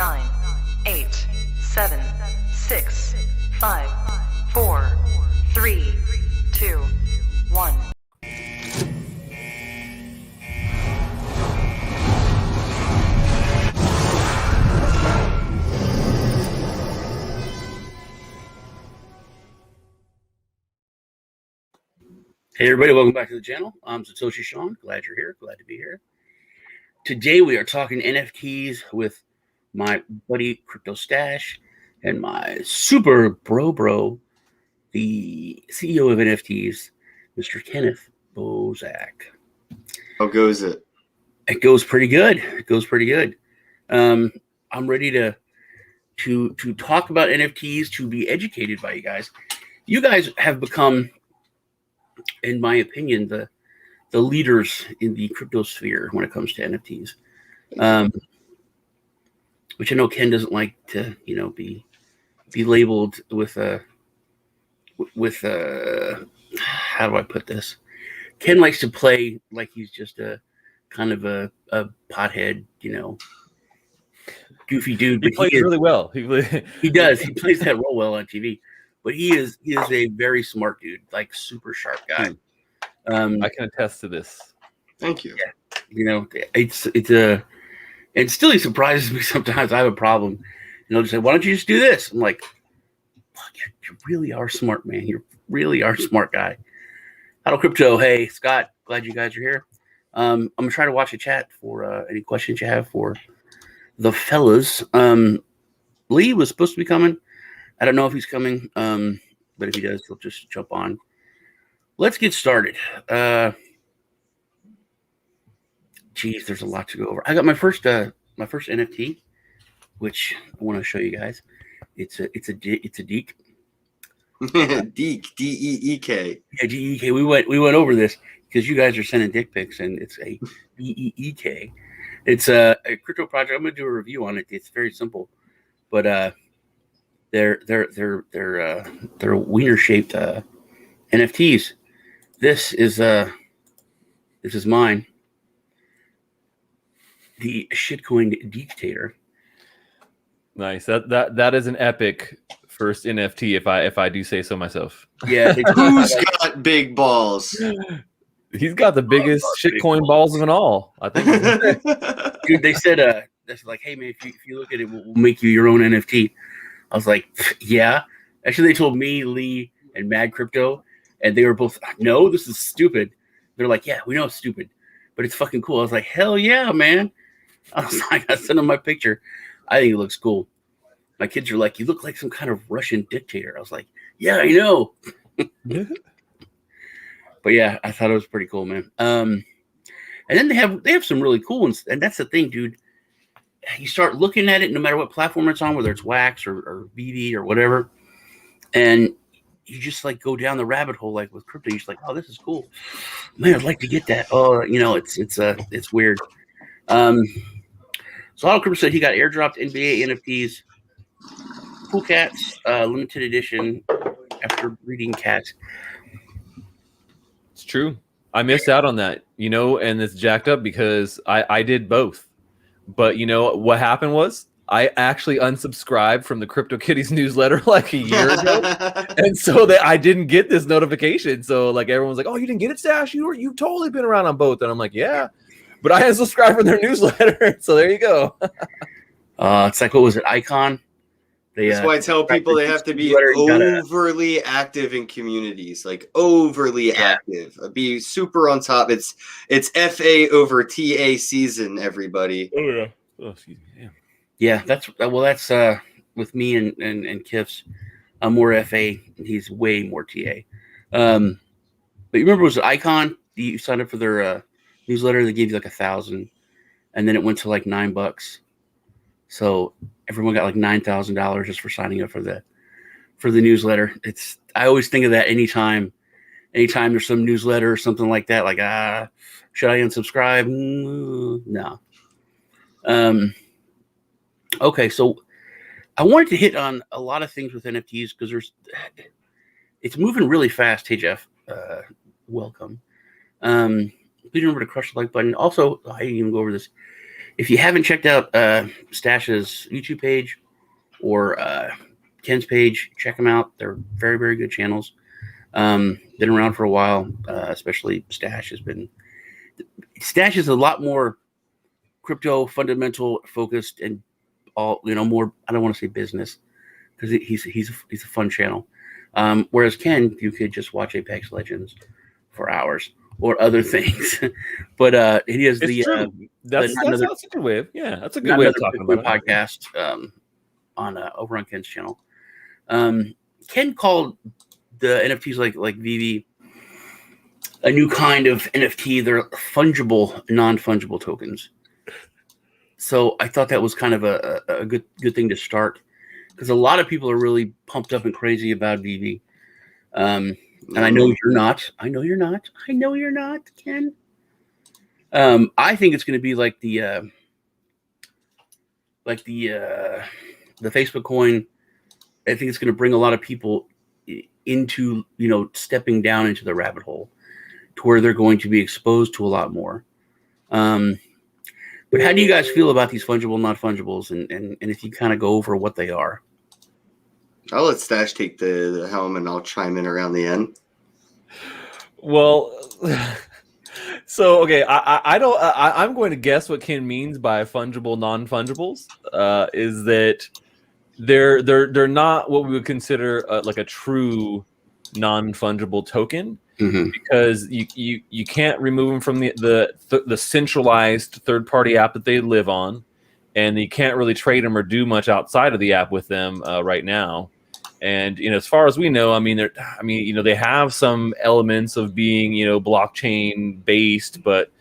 9, 8, 7, 6, 5, 4, 3, 2, 1. Hey everybody, welcome back to the channel. I'm Satoshi Sean. Glad you're here. Glad to be here. Today we are talking NFTs with my buddy Crypto Stache and my super bro, the CEO of NFTs, Mr. Kenneth Bosak. How goes it? It goes pretty good. It goes pretty good. I'm ready to talk about NFTs, to be educated by you guys. You guys have become, in my opinion, the leaders in the crypto sphere when it comes to NFTs, which I know Ken doesn't like to, be labeled with how do I put this? Ken likes to play like he's just a kind of a pothead, goofy dude. He plays really well. He does. He plays that role well on TV. But he is a very smart dude, like super sharp guy. I can attest to this. Thank you. Yeah, it's and still he surprises me sometimes. I have a problem. Just say, why don't you just do this? I'm like, fuck, you really are smart, man. You really are a smart guy. Hello, crypto. Hey, Scott. Glad you guys are here. I'm gonna try to watch a chat for any questions you have for the fellas. Lee was supposed to be coming. I don't know if he's coming, but if he does, he'll just jump on. Let's get started. Geez, there's a lot to go over. I got my first NFT, which I want to show you guys. It's a Deek. Deek, D-E-E-K. Yeah, D-E-E-K. We went over this because you guys are sending dick pics, and it's a D-E-E-K. It's a crypto project. I'm gonna do a review on it. It's very simple, but they're wiener shaped NFTs. This is mine, the shitcoin dictator. Nice. That is an epic first NFT, if I do say so myself. Yeah. Who's got big balls? He's got the biggest shitcoin balls of them all, I think. Dude, they said that's like, hey man, if you look at it, we'll make you your own NFT. I was like, yeah. Actually, they told me, Lee, and Mad Crypto, and they were both, no, this is stupid. They're like, yeah, we know it's stupid, but it's fucking cool. I was like, hell yeah, man. I was like, I sent them my picture. I think it looks cool. My kids are like, you look like some kind of Russian dictator. I was like, yeah, I know. But yeah, I thought it was pretty cool, man. And then they have some really cool ones, and that's the thing, dude. You start looking at it, no matter what platform it's on, whether it's Wax or BD or whatever, and you just like go down the rabbit hole, like with crypto. You're just like, oh, this is cool, man. I'd like to get that. Oh, it's weird. So Auto Crypto said he got airdropped NBA NFTs, Cool Cats, limited edition. After reading Cats, It's true. I missed out on that, and it's jacked up because I did both. But what happened was I actually unsubscribed from the CryptoKitties newsletter like a year ago, and so I didn't get this notification. So like everyone's like, "Oh, you didn't get it, Stache? You've totally been around on both." And I'm like, "Yeah," but I unsubscribed from their newsletter. So there you go. It's like, what was it, Icon? That's why I tell people they have to be overly active in communities, like overly active. Be super on top. It's FA over TA season, everybody. Oh yeah. Oh, excuse me. Yeah, that's with me and Kiffs. I'm more FA. He's way more TA. But you remember, it was Icon? You signed up for their newsletter. They gave you like 1,000, and then it went to like $9. So everyone got like $9,000 just for signing up for the newsletter. I always think of that anytime there's some newsletter or something like that. Like, should I unsubscribe? No. Okay, so I wanted to hit on a lot of things with NFTs because it's moving really fast. Hey Jeff, welcome. Please remember to crush the like button. Also, I didn't even go over this. if you haven't checked out Stache's YouTube page or Ken's page, check them out. They're very, very good channels. Been around for a while, especially Stache is a lot more crypto fundamental focused and all, more, I don't want to say business because he's a fun channel. Whereas Ken, you could just watch Apex Legends for hours or other things. But he has that's a good way of, that's a good way of talking about podcast on over on Ken's channel. Ken called the NFTs like Divi a new kind of NFT. They're fungible, non-fungible tokens. So I thought that was kind of a good thing to start, because a lot of people are really pumped up and crazy about Divi. And I know you're not. I know you're not, Ken. I think it's going to be like the Facebook coin. I think it's going to bring a lot of people into, stepping down into the rabbit hole to where they're going to be exposed to a lot more. But how do you guys feel about these fungible, not fungibles, and if you kind of go over what they are? I'll let Stache take the helm, and I'll chime in around the end. Well, so okay, I'm going to guess what Ken means by fungible, non-fungibles. Is that they're not what we would consider like a true non-fungible token. Mm-hmm. Because you can't remove them from the centralized third-party app that they live on, and you can't really trade them or do much outside of the app with them right now. And as far as we know, they have some elements of being blockchain based, but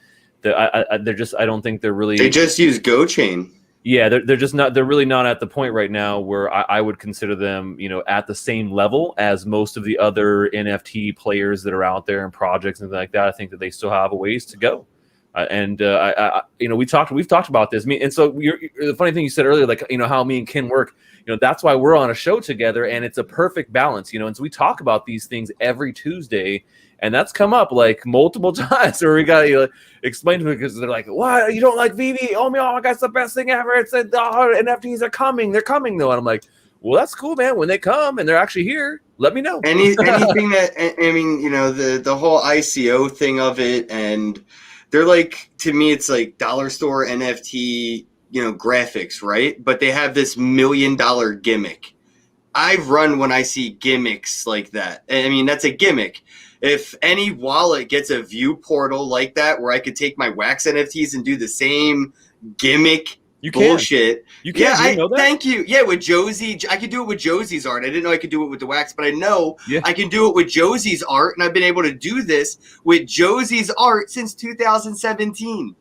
I don't think they're really. They just use GoChain. Yeah, they're just not. They're really not at the point right now where I would consider them, at the same level as most of the other NFT players that are out there and projects and things like that. I think that they still have a ways to go. We've talked about this. And so the funny thing you said earlier, like how me and Ken work. That's why we're on a show together, and it's a perfect balance. And so we talk about these things every Tuesday. And that's come up like multiple times where we got to explain to them, because they're like, "What? You don't like VV? Oh, my God, it's the best thing ever." It said, NFTs are coming. They're coming, though. And I'm like, well, that's cool, man. When they come and they're actually here, let me know. Anything that, the whole ICO thing of it. And they're like, to me, it's like dollar store NFT, graphics, right? But they have this $1 million gimmick. I run when I see gimmicks like that. That's a gimmick. If any wallet gets a view portal like that, where I could take my wax NFTs and do the same gimmick bullshit. You can. Yeah, thank you. Yeah, with Josie, I could do it with Josie's art. I didn't know I could do it with the wax, but I know I can do it with Josie's art, and I've been able to do this with Josie's art since 2017.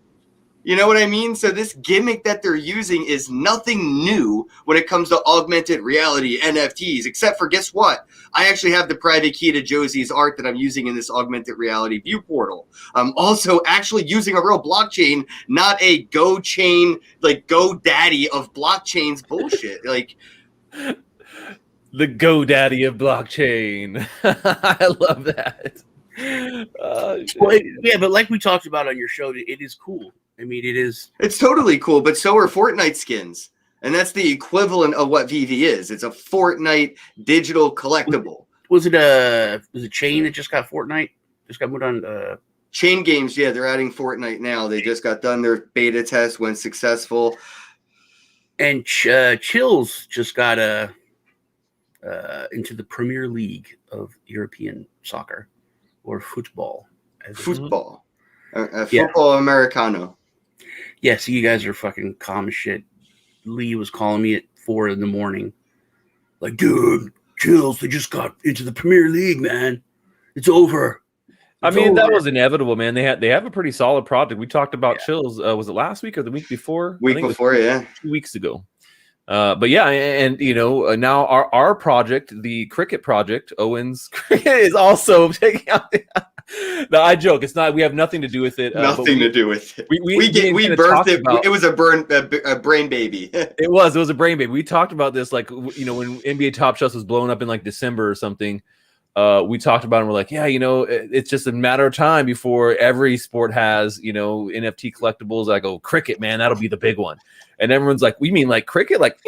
You know what I mean? So this gimmick that they're using is nothing new when it comes to augmented reality NFTs, except for, guess what? I actually have the private key to Josie's art that I'm using in this augmented reality view portal. I'm also actually using a real blockchain, not a GoChain, like GoDaddy of blockchains bullshit. Like the GoDaddy of blockchain. I love that. But like we talked about on your show, it is cool. It is. It's totally cool, but so are Fortnite skins. And that's the equivalent of what VV is. It's a Fortnite digital collectible. Was it Chain that just got Fortnite? Just got moved on. Chain Games, yeah, they're adding Fortnite now. They just got done their beta test, went successful. And Chills just got into the Premier League of European soccer or football. Football. Football Americano. Yeah, so you guys are fucking calm as shit. Lee was calling me at 4 a.m. Like, dude, Chills, they just got into the Premier League, man. It's over. That was inevitable, man. They have a pretty solid project. We talked about Chills. Was it last week or the week before? Week before, yeah. 2 weeks ago. But yeah, and now our project, the Cricket project, Owen's Cricket, is also taking out. No, I joke. It's not. We have nothing to do with it. Nothing to do with it. We birthed it. It was a brain baby. It was a brain baby. We talked about this, like when NBA Top Shots was blowing up in like December or something. we talked about it and we're like, yeah, it's just a matter of time before every sport has, NFT collectibles. I go, cricket, man, that'll be the big one. And everyone's like, we mean like cricket? Like,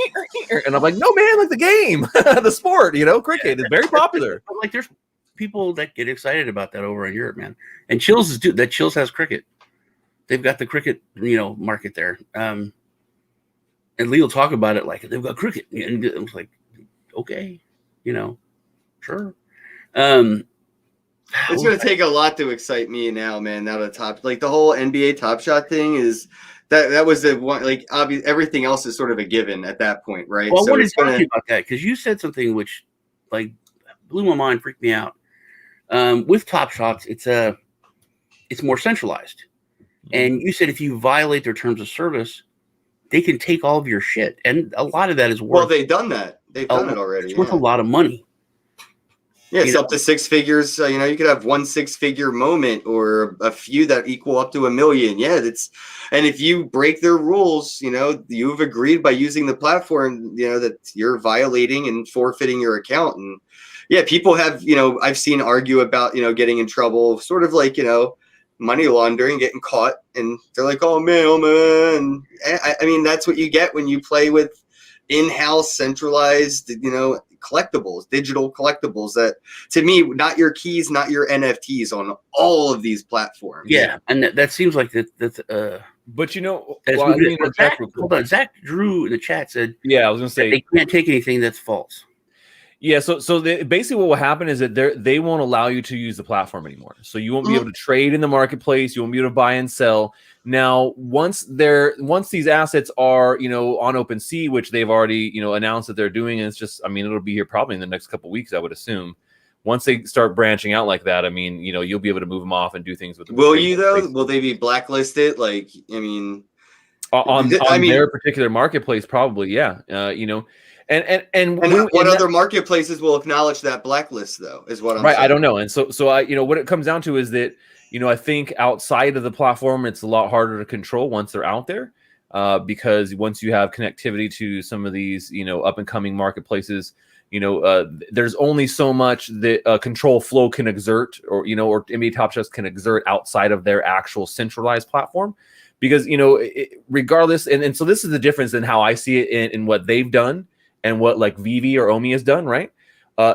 and I'm like, no, man, like the game, the sport, cricket is very popular. Like there's people that get excited about that over in Europe, man. And Chills has cricket. They've got the cricket, market there. And Lee will talk about it like they've got cricket. And I was like, okay, sure. It's going to take a lot to excite me now, man. Now the whole NBA Top Shot thing is that was the one, like obviously everything else is sort of a given at that point, right? Well, I wanted to talk to you about that because you said something which like blew my mind, freaked me out. With Top Shots, it's more centralized. And you said if you violate their terms of service, they can take all of your shit. And a lot of that is worth. Well, they've done that. They've done it already. It's worth a lot of money. Yeah, it's up to 6 figures. You could have 1 6-figure moment or a few that equal up to $1 million. Yeah, and if you break their rules, you've agreed by using the platform, that you're violating and forfeiting your account. And yeah, people have, I've seen argue about, getting in trouble, sort of like, money laundering, getting caught, and they're like, oh man. I mean, that's what you get when you play with in-house centralized, collectibles, digital collectibles that, to me, not your keys, not your NFTs on all of these platforms. Yeah, and that seems like that's but hold on, Zach Drew in the chat said, yeah, I was gonna say they can't take anything that's false. Yeah, so basically what will happen is that they won't allow you to use the platform anymore. So you won't be able to trade in the marketplace. You won't be able to buy and sell. Now, once these assets are, on OpenSea, which they've already, announced that they're doing, and it's just, it'll be here probably in the next couple of weeks, I would assume. Once they start branching out like that, you'll be able to move them off and do things with them. Will you though? Will they be blacklisted? On their particular marketplace, probably, yeah. And what other marketplaces will acknowledge that blacklist though, is what I'm saying. I don't know. And so I, what it comes down to is that, I think outside of the platform, it's a lot harder to control once they're out there, because once you have connectivity to some of these, up and coming marketplaces, there's only so much that control flow can exert, or NBA Top Shots can exert outside of their actual centralized platform. Because, regardless, and so this is the difference in how I see it in what they've done and what like Vivi or Omi has done, right?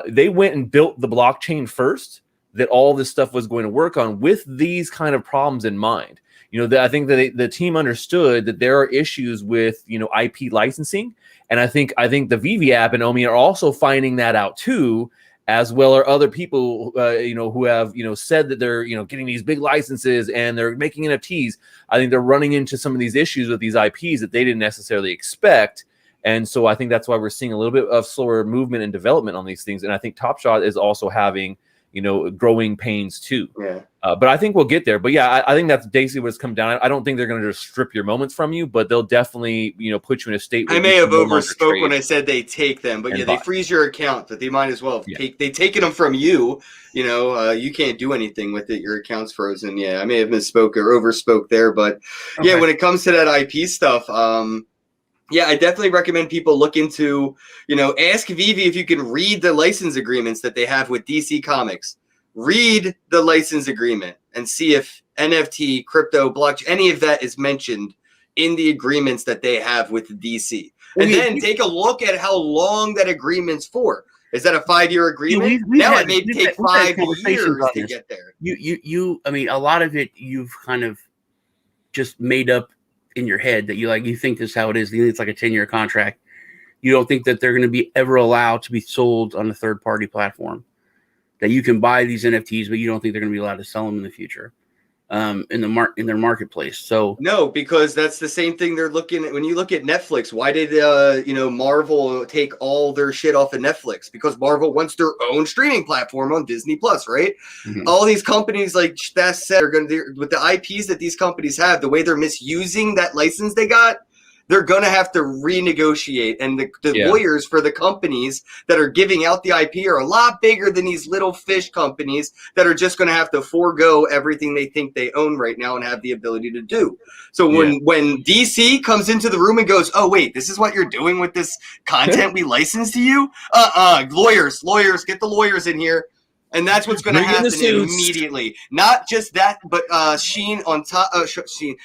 They went and built the blockchain first that all this stuff was going to work on with these kind of problems in mind. I think that the team understood that there are issues with, IP licensing. And I think the Vivi app and Omi are also finding that out too, as well are other people, who have, said that they're, getting these big licenses and they're making NFTs. I think they're running into some of these issues with these IPs that they didn't necessarily expect. And so I think that's why we're seeing a little bit of slower movement and development on these things. And I think Top Shot is also having, growing pains too. Yeah. But I think we'll get there. But yeah, I think that's basically what it's come down. I don't think they're going to just strip your moments from you, but they'll definitely, put you in a state where I may have overspoke when I said they take them, but yeah, they freeze your account, but they might as well they've taken them from you. You can't do anything with it. Your account's frozen. Yeah, I may have misspoke or overspoke there, but yeah, when it comes to that IP stuff, yeah, I definitely recommend people look into, ask Vivi if you can read the license agreements that they have with DC Comics. Read the license agreement and see if NFT, crypto, blockchain, any of that is mentioned in the agreements that they have with DC. And then take a look at how long that agreement's for. Is that a 5-year agreement? It may take 5 years to get there. A lot of it you've kind of just made up in your head that you think this is how it is. It's like a 10-year contract. You don't think that they're going to be ever allowed to be sold on a third-party platform, that you can buy these NFTs, but you don't think they're going to be allowed to sell them in the future in their marketplace. So no, because that's the same thing they're looking at. When you look at Netflix, why did Marvel take all their shit off of Netflix? Because Marvel wants their own streaming platform on Disney Plus, right? Mm-hmm. All these companies, like Stache said, are going to, with the IPs that these companies have, the way they're misusing that license they got, they're going to have to renegotiate. And the lawyers for the companies that are giving out the IP are a lot bigger than these little fish companies that are just going to have to forego everything they think they own right now and have the ability to do. So when DC comes into the room and goes, oh, wait, this is what you're doing with this content we license to you? Lawyers, get the lawyers in here. And that's what's going to Bring in the happen suits. immediately. Not just that, but Sheen on top. Sheen,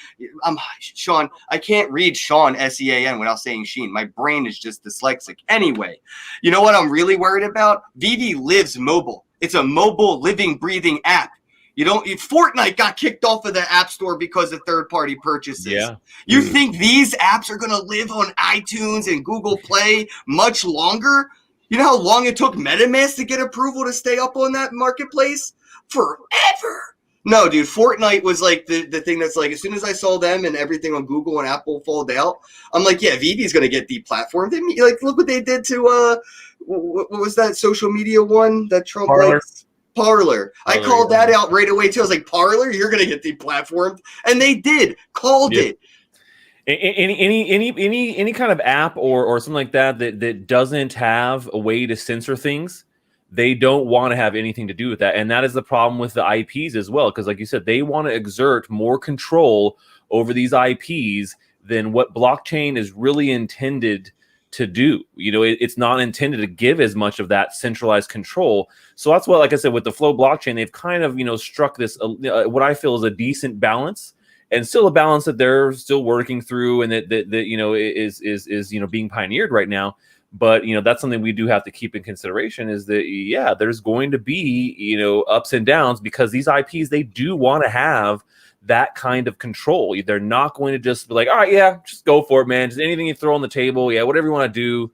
Sean. I can't read Sean Sean without saying Sheen. My brain is just dyslexic. Anyway, you know what I'm really worried about? Vivi lives mobile. It's a mobile, living, breathing app. Fortnite got kicked off of the App Store because of third-party purchases. Yeah. You think these apps are going to live on iTunes and Google Play much longer? You know how long it took MetaMask to get approval to stay up on that marketplace? Forever. No, dude, Fortnite was like the thing that's like, as soon as I saw them and everything on Google and Apple fold out, I'm like, yeah, Vivi's going to get deplatformed. Like, look what they did to, what was that social media one that Trump likes? Parlor. I called that out right away too. I was like, Parlor, you're going to get deplatformed. And they did. Called it. Any kind of app or something like that doesn't have a way to censor things, they don't want to have anything to do with that. And that is the problem with the IPs as well, because like you said, they want to exert more control over these IPs than what blockchain is really intended to do. It's not intended to give as much of that centralized control. So that's why, like I said, with the Flow blockchain, they've kind of struck this what I feel is a decent balance. And still a balance that they're still working through, and that is being pioneered right now. But that's something we do have to keep in consideration, is that there's going to be ups and downs, because these IPs, they do want to have that kind of control. They're not going to just be like, all right, yeah, just go for it, man. Just anything you throw on the table, whatever you want to do.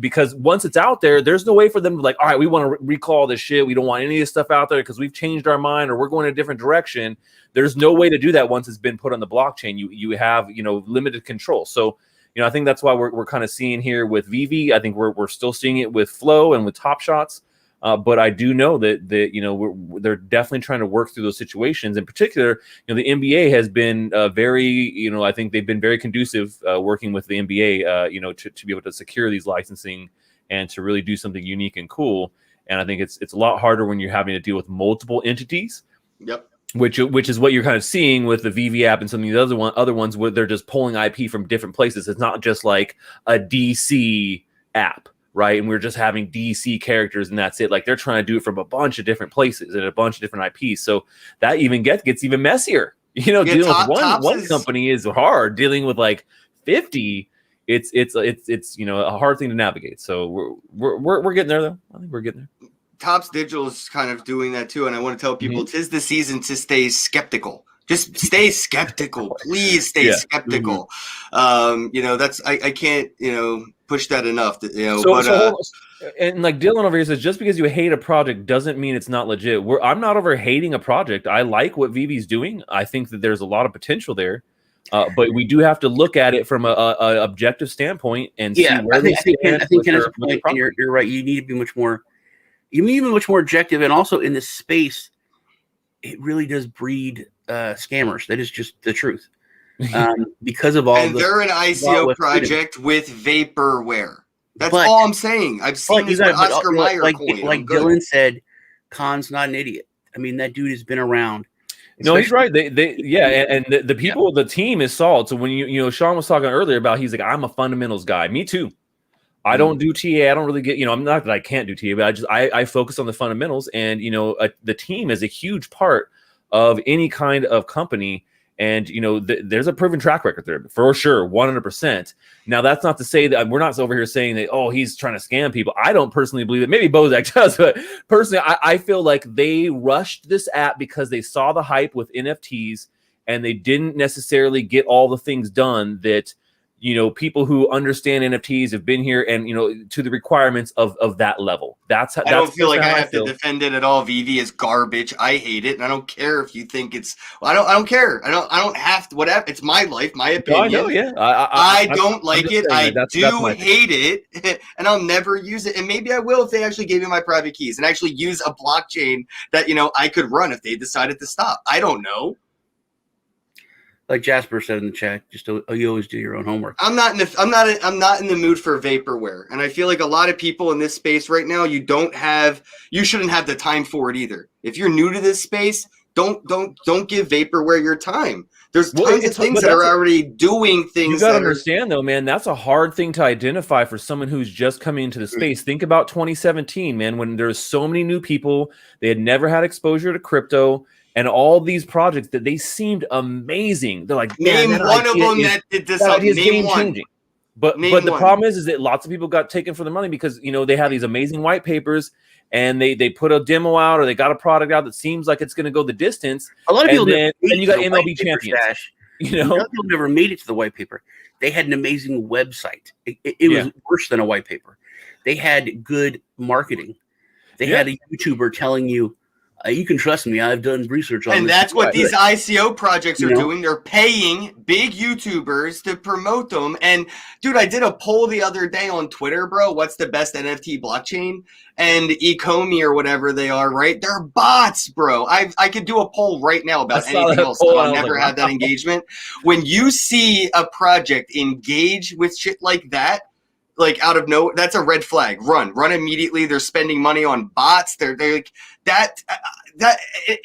Because once it's out there, there's no way for them to be like, all right, we want to recall this shit. We don't want any of this stuff out there because we've changed our mind or we're going in a different direction. There's no way to do that once it's been put on the blockchain. You have limited control. So I think that's why we're kind of seeing here with Vivi. I think we're still seeing it with Flow and with Top Shots. But I do know that they're definitely trying to work through those situations. In particular, the NBA has been very, I think they've been very conducive working with the NBA, to be able to secure these licensing and to really do something unique and cool. And I think it's a lot harder when you're having to deal with multiple entities. Yep. Which is what you're kind of seeing with the VV app and some of the other ones where they're just pulling IP from different places. It's not just like a DC app, right? And we're just having DC characters and that's it. Like, they're trying to do it from a bunch of different places and a bunch of different IPs. So that even gets even messier. Dealing with one company is hard. Dealing with like 50, it's a hard thing to navigate. So we're getting there though. I think we're getting there. Topps Digital is kind of doing that too, and I want to tell people, 'tis the season to stay skeptical. Just stay skeptical, please stay skeptical. That's I can't push that enough. And like Dylan over here says, just because you hate a project doesn't mean it's not legit. I'm not over hating a project. I like what Vivi's doing. I think that there's a lot of potential there. But we do have to look at it from a objective standpoint and see where they stand. I think you're right. You need to be much more. You need to be much more objective, and also in this space, it really does breed scammers. That is just the truth. Because of all, and they're an ICO project with vaporware. That's all I'm saying. I've seen this with Oscar Mayer coin. Like Dylan said, Khan's not an idiot. I mean, that dude has been around. No, he's right. And the people, the team is solid. So when Sean was talking earlier about, he's like, I'm a fundamentals guy. Me too. I don't do TA. I don't really get, I'm not that I can't do TA, but I focus on the fundamentals, and, the team is a huge part of any kind of company. And, there's a proven track record there for sure. 100%. Now, that's not to say that we're not over here saying that, oh, he's trying to scam people. I don't personally believe it. Maybe Bosak does, but personally, I feel like they rushed this app because they saw the hype with NFTs and they didn't necessarily get all the things done that, people who understand NFTs have been here and, to the requirements of that level. I don't feel like I have to defend it at all. VV is garbage. I hate it. And I don't care if you think it's, I don't care. I don't have to, whatever. It's my life, my opinion. No, I know, yeah. I don't like it. I do hate it. And I'll never use it. And maybe I will if they actually gave me my private keys and actually use a blockchain that, I could run if they decided to stop. I don't know. Like Jasper said in the chat, you always do your own homework. I'm not in the mood for vaporware, and I feel like a lot of people in this space right now, you shouldn't have the time for it either. If you're new to this space, don't give vaporware your time. There's tons of things that are already doing things. You got to understand, though, man, that's a hard thing to identify for someone who's just coming into the space. Think about 2017, man, when there's so many new people. They had never had exposure to crypto, and all these projects that they seemed amazing. They're like, name one of them that did this. That is game changing. But the problem is that lots of people got taken for the money because, you know, they have these amazing white papers and they put a demo out or they got a product out that seems like it's going to go the distance. A lot of people, and you got MLB champions. You know, people never made it to the white paper. They had an amazing website. It was worse than a white paper. They had good marketing. They had a YouTuber telling you, you can trust me. I've done research on this. And that's what these ICO projects are doing. They're paying big YouTubers to promote them. And dude, I did a poll the other day on Twitter, bro. What's the best NFT blockchain? And Ecomi or whatever they are, right? They're bots, bro. I could do a poll right now about anything else. I'll never have that engagement. When you see a project engage with shit like that, like out of nowhere, that's a red flag. Run immediately. They're spending money on bots. They're like that.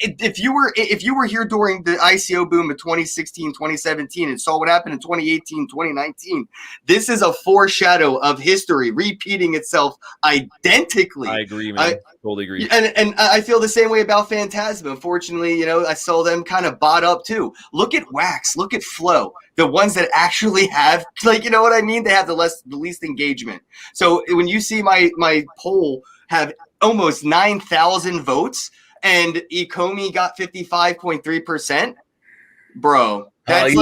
If you were here during the ICO boom of 2016, 2017 and saw what happened in 2018, 2019, this is a foreshadow of history repeating itself identically. I agree, man. I totally agree. And I feel the same way about Phantasma. Unfortunately, you know, I saw them kind of bought up too. Look at Wax, look at Flow. The ones that actually have, like, you know what I mean? They have the least engagement. So when you see my poll have almost 9,000 votes and Ecomi got 55.3%, bro. That's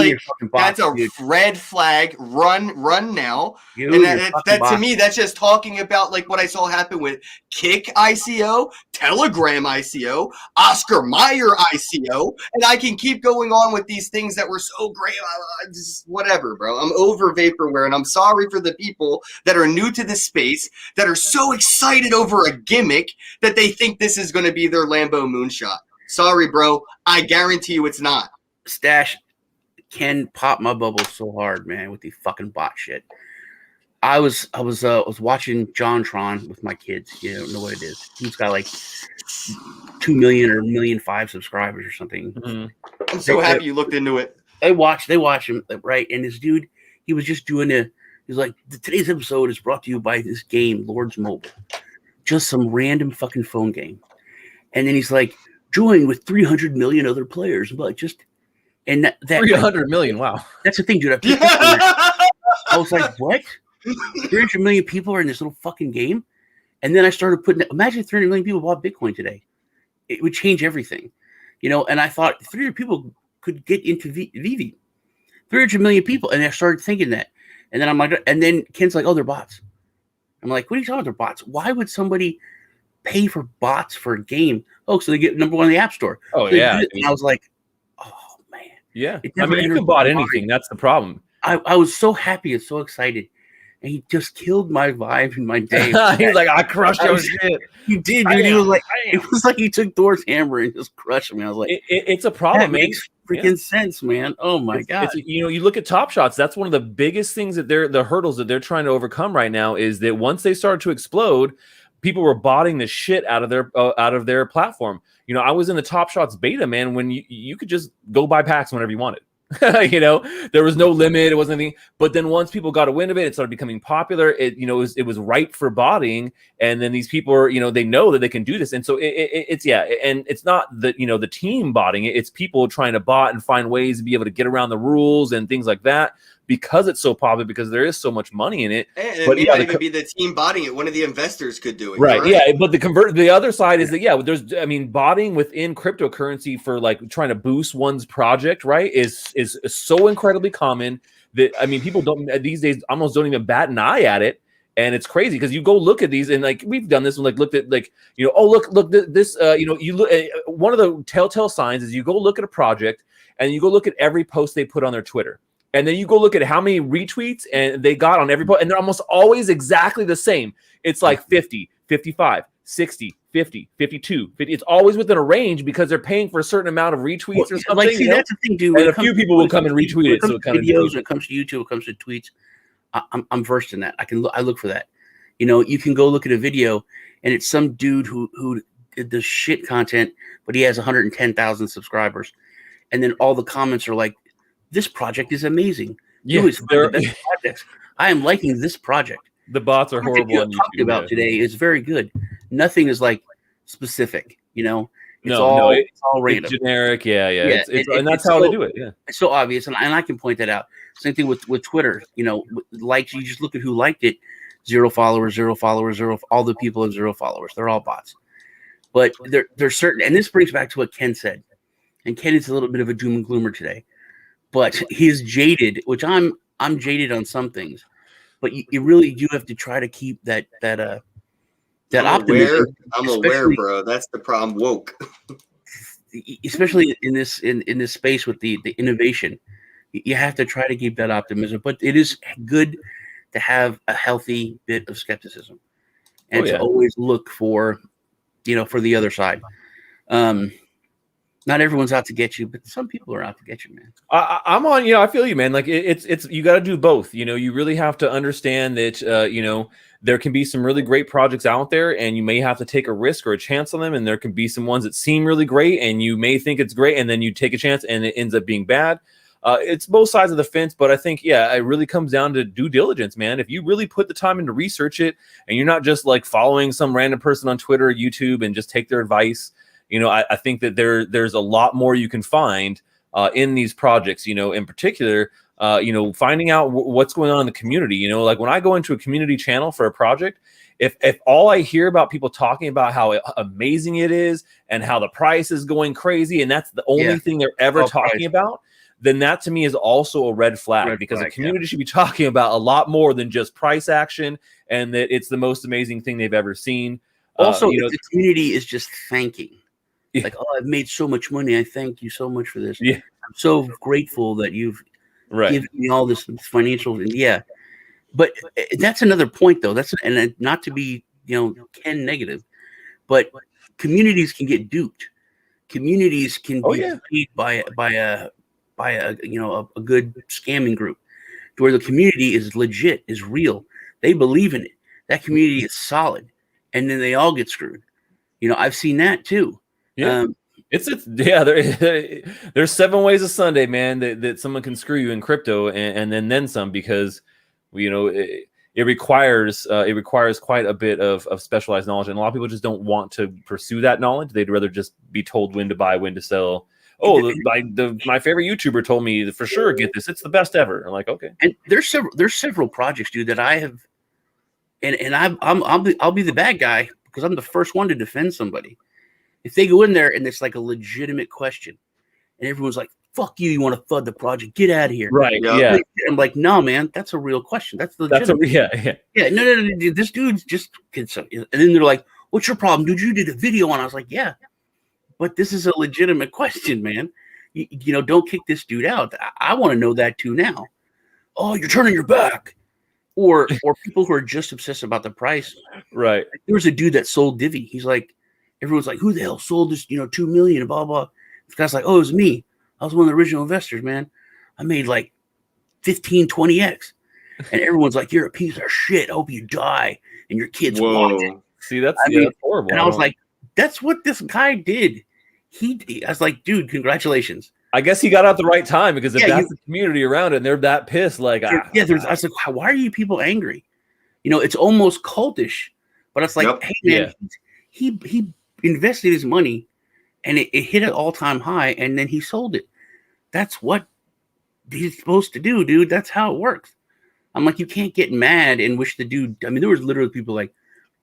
that's a red flag. Run now. And that to me, that's just talking about like what I saw happen with Kick ICO, Telegram ICO, Oscar Mayer ICO, and I can keep going on with these things that were so great. Just whatever, bro. I'm over vaporware, and I'm sorry for the people that are new to this space that are so excited over a gimmick that they think this is going to be their Lambo moonshot. Sorry, bro. I guarantee you it's not. Stache can pop my bubble so hard, man, with the fucking bot shit. I was watching JonTron with my kids. You don't know what it is. He's got like 2 million or 1.5 million subscribers or something. Mm-hmm. I'm so happy you looked into it. They watch him, right? And this dude, he was just doing he's like, today's episode is brought to you by this game, Lords Mobile. Just some random fucking phone game. And then he's like, join with 300 million other players. But just and that 300 million, wow. That's the thing, dude. I was like, what? 300 million people are in this little fucking game? And then I started imagine 300 million people bought Bitcoin today. It would change everything. You know, and I thought 300 people could get into Divi. 300 million people. And I started thinking that. And then I'm like, and then Ken's like, oh, they're bots. I'm like, what are you talking about? They're bots? Why would somebody pay for bots for a game? Oh, so they get number one in the App Store. Oh, so yeah. And I was like, oh, man. Yeah. I mean, you can bot anything. That's the problem. I was so happy and so excited. And he just killed my vibe and my day. He's like, I crushed your shit. He did, dude. He was like, it was like he took Thor's hammer and just crushed me. I was like, it's a problem. That makes freaking sense, man. Oh my god. You know, you look at Top Shots. That's one of the biggest things that the hurdles that they're trying to overcome right now is that once they started to explode, people were botting the shit out of their platform. You know, I was in the Top Shots beta, man, when you could just go buy packs whenever you wanted. You know, there was no limit. It wasn't anything. But then once people got a wind of it, it started becoming popular. It was ripe for botting. And then these people are, you know, they know that they can do this. And so it's and it's not the, you know, the team botting it. It's people trying to bot and find ways to be able to get around the rules and things like that because it's so popular, because there is so much money in it. And it may not even be the team botting it. One of the investors could do it. Right. Yeah. But the other side is that, there's, I mean, botting within cryptocurrency for like trying to boost one's project, right, is so incredibly common that, I mean, people these days almost don't even bat an eye at it. And it's crazy because you go look at these and like we've done this and like looked at like, you know, oh, look this, you know, you look at one of the telltale signs is you go look at a project and you go look at every post they put on their Twitter. And then you go look at how many retweets and they got on every post, and they're almost always exactly the same. It's like 50, 55, 60, 50, 52, 50. It's always within a range because they're paying for a certain amount of retweets or something. Like, see, that's the thing, dude. And a few people will come and retweet it. So it kind of videos, when it comes to YouTube, when it comes to tweets, I'm versed in that. I look for that. You know, you can go look at a video and it's some dude who did this shit content, but he has 110,000 subscribers, and then all the comments are like, this project is amazing. Yeah, You is one of the best projects. I am liking this project. The bots are horrible on YouTube. Talking about today is very good. Nothing is like specific, you know. It's all random. It's generic. Yeah. And that's how they do it. Yeah, it's so obvious, and I can point that out. Same thing with Twitter. You know, likes. You just look at who liked it. 0 followers, 0 followers, 0. All the people have 0 followers. They're all bots. But there's certain, and this brings back to what Ken said. And Ken is a little bit of a doom and gloomer today, but he's jaded, which I'm jaded on some things. But you really do have to try to keep that optimism. I'm aware, bro. That's the problem. Woke, especially in this space with the innovation, you have to try to keep that optimism. But it is good to have a healthy bit of skepticism, and to always look for, for the other side. Not everyone's out to get you, but some people are out to get you, man. I'm on, I feel you, man. Like it's you got to do both. You really have to understand that, there can be some really great projects out there, and you may have to take a risk or a chance on them. And there can be some ones that seem really great, and you may think it's great, and then you take a chance, and it ends up being bad. It's both sides of the fence, but I think, it really comes down to due diligence, man. If you really put the time in to research it, and you're not just like following some random person on Twitter or YouTube and just take their advice. I think that there's a lot more you can find in these projects, in particular, finding out what's going on in the community. Like when I go into a community channel for a project, if all I hear about people talking about how amazing it is and how the price is going crazy, and that's the only thing they're ever talking about, then that to me is also a red flag, because a community should be talking about a lot more than just price action, and that it's the most amazing thing they've ever seen. Also, the community is just thanking. Like, oh, I've made so much money. I thank you so much for this. Yeah. I'm so grateful that you've given me all this financial. But that's another point, though. And not to be, Ken negative, but communities can get duped. Communities can be paid by a good scamming group, to where the community is legit, is real. They believe in it. That community is solid, and then they all get screwed. I've seen that too. Yeah, there's 7 ways a Sunday, man, that someone can screw you in crypto, and then some, because it requires quite a bit of specialized knowledge, and a lot of people just don't want to pursue that knowledge. They'd rather just be told when to buy, when to sell. Oh, my favorite YouTuber told me for sure, get this, it's the best ever. I'm like, okay. And there's several projects, dude, that I have, and I'll be the bad guy, because I'm the first one to defend somebody. If they go in there and it's like a legitimate question, and everyone's like, fuck you want to FUD the project, get out of here. Right. Yeah. I'm like, no, man, that's a real question. That's legitimate. Yeah. No. This dude's just, and then they're like, what's your problem, dude? You did a video on. I was like, yeah, but this is a legitimate question, man. Don't kick this dude out. I want to know that too now. Oh, you're turning your back. Or people who are just obsessed about the price. Right. There was a dude that sold Divi. He's like, everyone's like, who the hell sold this, 2 million, blah, blah. This guy's like, oh, it was me. I was one of the original investors, man. I made like 15, 20x. And everyone's like, you're a piece of shit. I hope you die. And your kids watch it. See, that's horrible. And I was like, that's what this guy did. I was like, dude, congratulations. I guess he got out the right time, because if that's the community around it and they're that pissed, like, I was like, why are you people angry? It's almost cultish, but it's like, hey, man, he invested his money, and it hit an all-time high, and then he sold it. That's what he's supposed to do, dude. That's how it works. I'm like, you can't get mad and wish the dude. I mean, there was literally people like,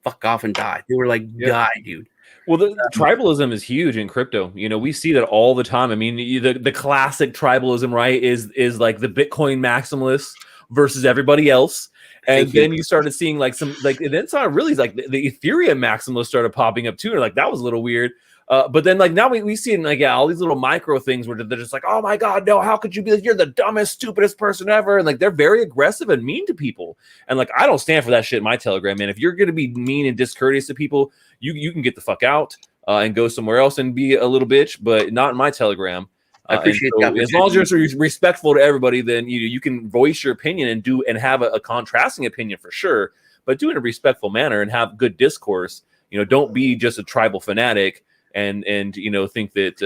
fuck off and die. They were like, die, dude. Well, the tribalism is huge in crypto. We see that all the time. I mean, the classic tribalism, right, is like the Bitcoin maximalists versus everybody else. And then you started seeing like some, like, and then it's not really like the Ethereum maximalists started popping up too. And like, that was a little weird. But then like now we see it in like, all these little micro things where they're just like, oh my God, no, how could you be like, you're the dumbest, stupidest person ever. And like, they're very aggressive and mean to people. And like, I don't stand for that shit in my Telegram, man. If you're going to be mean and discourteous to people, you can get the fuck out and go somewhere else and be a little bitch, but not in my Telegram. I appreciate that. As long as you're respectful to everybody, then you can voice your opinion and have a contrasting opinion for sure, but do it in a respectful manner and have good discourse. Don't be just a tribal fanatic and you know, think that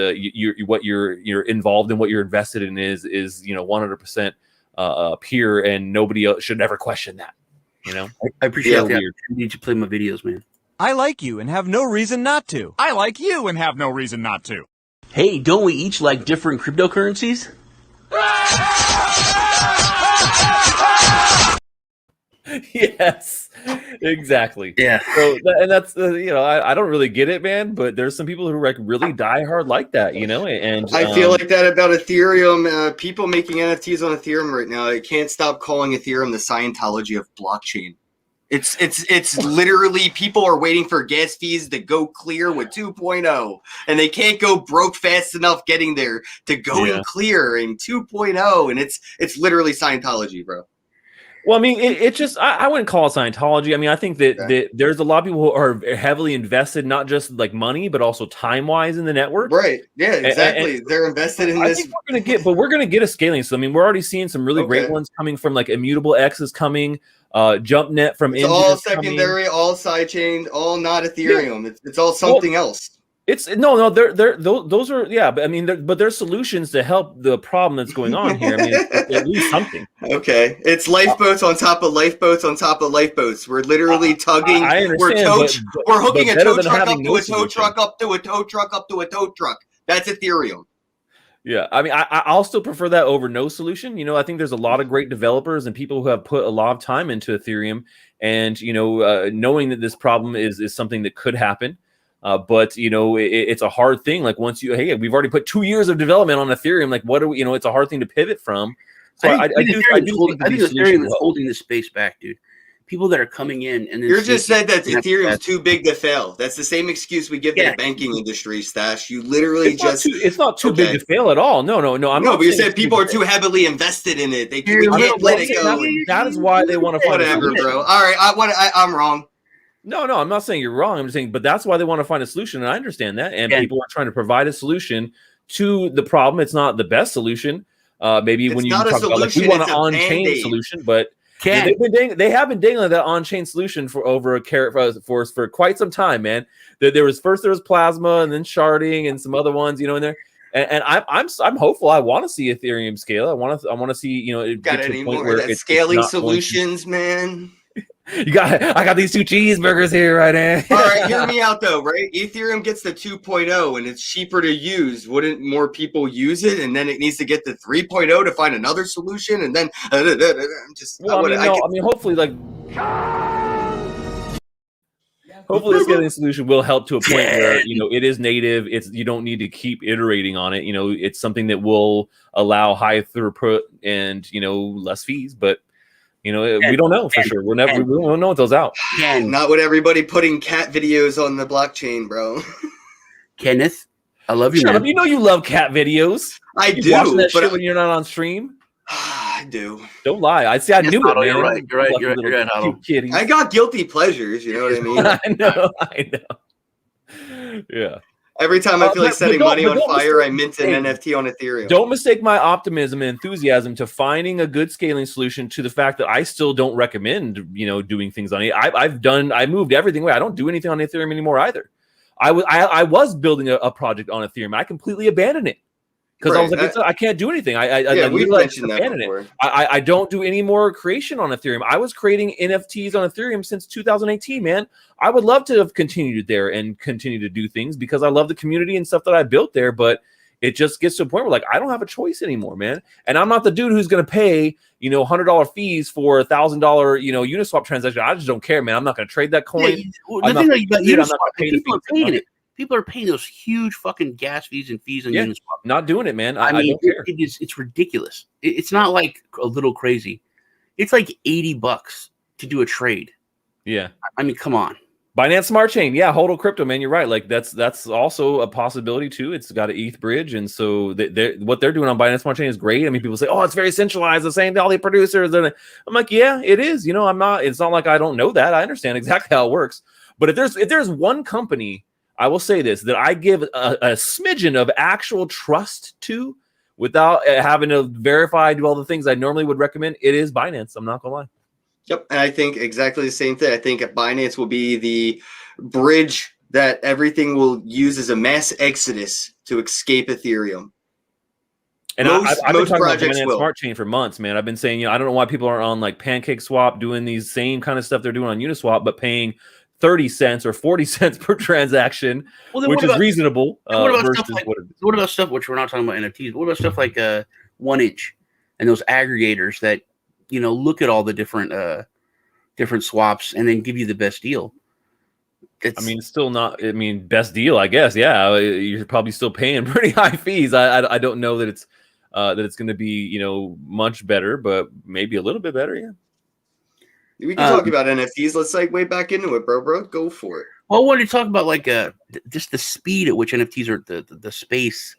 what you're involved in, what you're invested in is you know 100% pure, and nobody else should ever question that. You know, I appreciate that. I need to play my videos, man. I like you and have no reason not to. I like you and have no reason not to. Hey, don't we each like different cryptocurrencies? Yes, exactly. Yeah. So, and that's you know, I don't really get it, man. But there's some people who like really die hard like that, you know. And I feel like that about Ethereum. People making NFTs on Ethereum right now, I can't stop calling Ethereum the Scientology of blockchain. It's literally people are waiting for gas fees to go clear with 2.0, and they can't go broke fast enough getting there to going clear in 2.0, and it's literally Scientology, bro. Well, I mean, it just, I wouldn't call it Scientology. I mean, I think that there's a lot of people who are heavily invested, not just like money, but also time-wise in the network. Right. Yeah, exactly. And they're invested in this. I think we're going to get a scaling. So, I mean, we're already seeing some really great ones coming from like Immutable X is coming, JumpNet from India. It's all secondary, all sidechain, all not Ethereum. Yeah. It's all something else. It's those are but I mean there's solutions to help the problem that's going on here. I mean it's at least something. Okay, it's lifeboats on top of lifeboats on top of lifeboats. We're literally tugging. I understand, we're hooking a tow truck up to a tow truck up to a tow truck up to a tow truck. That's Ethereum. Yeah, I mean, I'll still prefer that over no solution. You know, I think there's a lot of great developers and people who have put a lot of time into Ethereum, and you know, knowing that this problem is something that could happen. But you know, it's a hard thing. Like once we've already put 2 years of development on Ethereum. Like, what do we? You know, it's a hard thing to pivot from. So I do think Ethereum is holding this space back, dude. People that are coming in and you just said that Ethereum's too big to fail. That's the same excuse we give to the banking industry, Stache. You literally it's not too big to fail at all. No. But you said people are too heavily invested in it. We can't let it go. That is why they want to find whatever, bro. All right, I'm wrong. No, I'm not saying you're wrong. I'm just saying, but that's why they want to find a solution, and I understand that. And people are trying to provide a solution to the problem. It's not the best solution. Maybe when you talk about like we want an on-chain solution, but they have been dangling that on-chain solution for over a carrot for quite some time, man. There was plasma, and then sharding, and some other ones, you know, in there. And I'm hopeful. I want to see Ethereum scale. I want to see, you know, it got get any to a point more where that scaling solutions, man. I got these 2 cheeseburgers here right now. All right, hear me out though, right? Ethereum gets the 2.0 and it's cheaper to use. Wouldn't more people use it? And then it needs to get to 3.0 to find another solution. And then hopefully, like, hopefully this scaling solution will help to a point where, you know, it is native. You don't need to keep iterating on it. You know, it's something that will allow high throughput and, you know, less fees, but you know, we don't know for sure. We don't know what those out. Not with everybody putting cat videos on the blockchain, bro. Kenneth, I love you. Shut up. You know you love cat videos. I do. Watching that shit when you're not on stream. I do. Don't lie. I knew it, man. You're right. Kitty. I got guilty pleasures. You know what I mean? I know. Yeah. Every time I feel like setting money on fire, I mint an NFT on Ethereum. Don't mistake my optimism and enthusiasm to finding a good scaling solution to the fact that I still don't recommend, you know, doing things on it. I moved everything away. I don't do anything on Ethereum anymore either. I was building a project on Ethereum. I completely abandoned it because I was like, I can't do anything. We've mentioned that before. I don't do any more creation on Ethereum. I was creating NFTs on Ethereum since 2018, man. I would love to have continued there and continue to do things because I love the community and stuff that I built there. But it just gets to a point where like I don't have a choice anymore, man. And I'm not the dude who's going to pay, you know, $100 fees for $1,000, you know, Uniswap transaction. I just don't care, man. I'm not going to trade that coin. People are paying those huge fucking gas fees and fees on Uniswap. Not doing it, man. I mean, don't care. It's ridiculous. It's not like a little crazy. It's like $80 to do a trade. Yeah. I mean, come on. Binance Smart Chain. Yeah, HODL Crypto, man. You're right. Like that's also a possibility too. It's got an ETH bridge. And so what they're doing on Binance Smart Chain is great. I mean, people say, oh, it's very centralized. It's saying to all the producers. I'm like, yeah, it is. You know, it's not like I don't know that. I understand exactly how it works. But if there's one company, I will say this, that I give a smidgen of actual trust to without having to verify, do all the things I normally would recommend, it is Binance. I'm not going to lie. Yep. And I think exactly the same thing. I think Binance will be the bridge that everything will use as a mass exodus to escape Ethereum. And I've been talking about projects Binance will. Smart Chain for months, man. I've been saying, you know, I don't know why people aren't on like PancakeSwap doing these same kind of stuff they're doing on Uniswap, but paying 30 cents or 40 cents per transaction, which is reasonable. What about stuff which we're not talking about NFTs? What about stuff like 1inch and those aggregators that, you know, look at all the different swaps and then give you the best deal? I mean, it's still not. I mean, best deal, I guess. Yeah, you're probably still paying pretty high fees. I don't know that it's going to be, you know, much better, but maybe a little bit better. Yeah. We can talk about NFTs. Let's segue back into it, bro. Go for it. Well, I wanted to talk about like just the speed at which NFTs are the space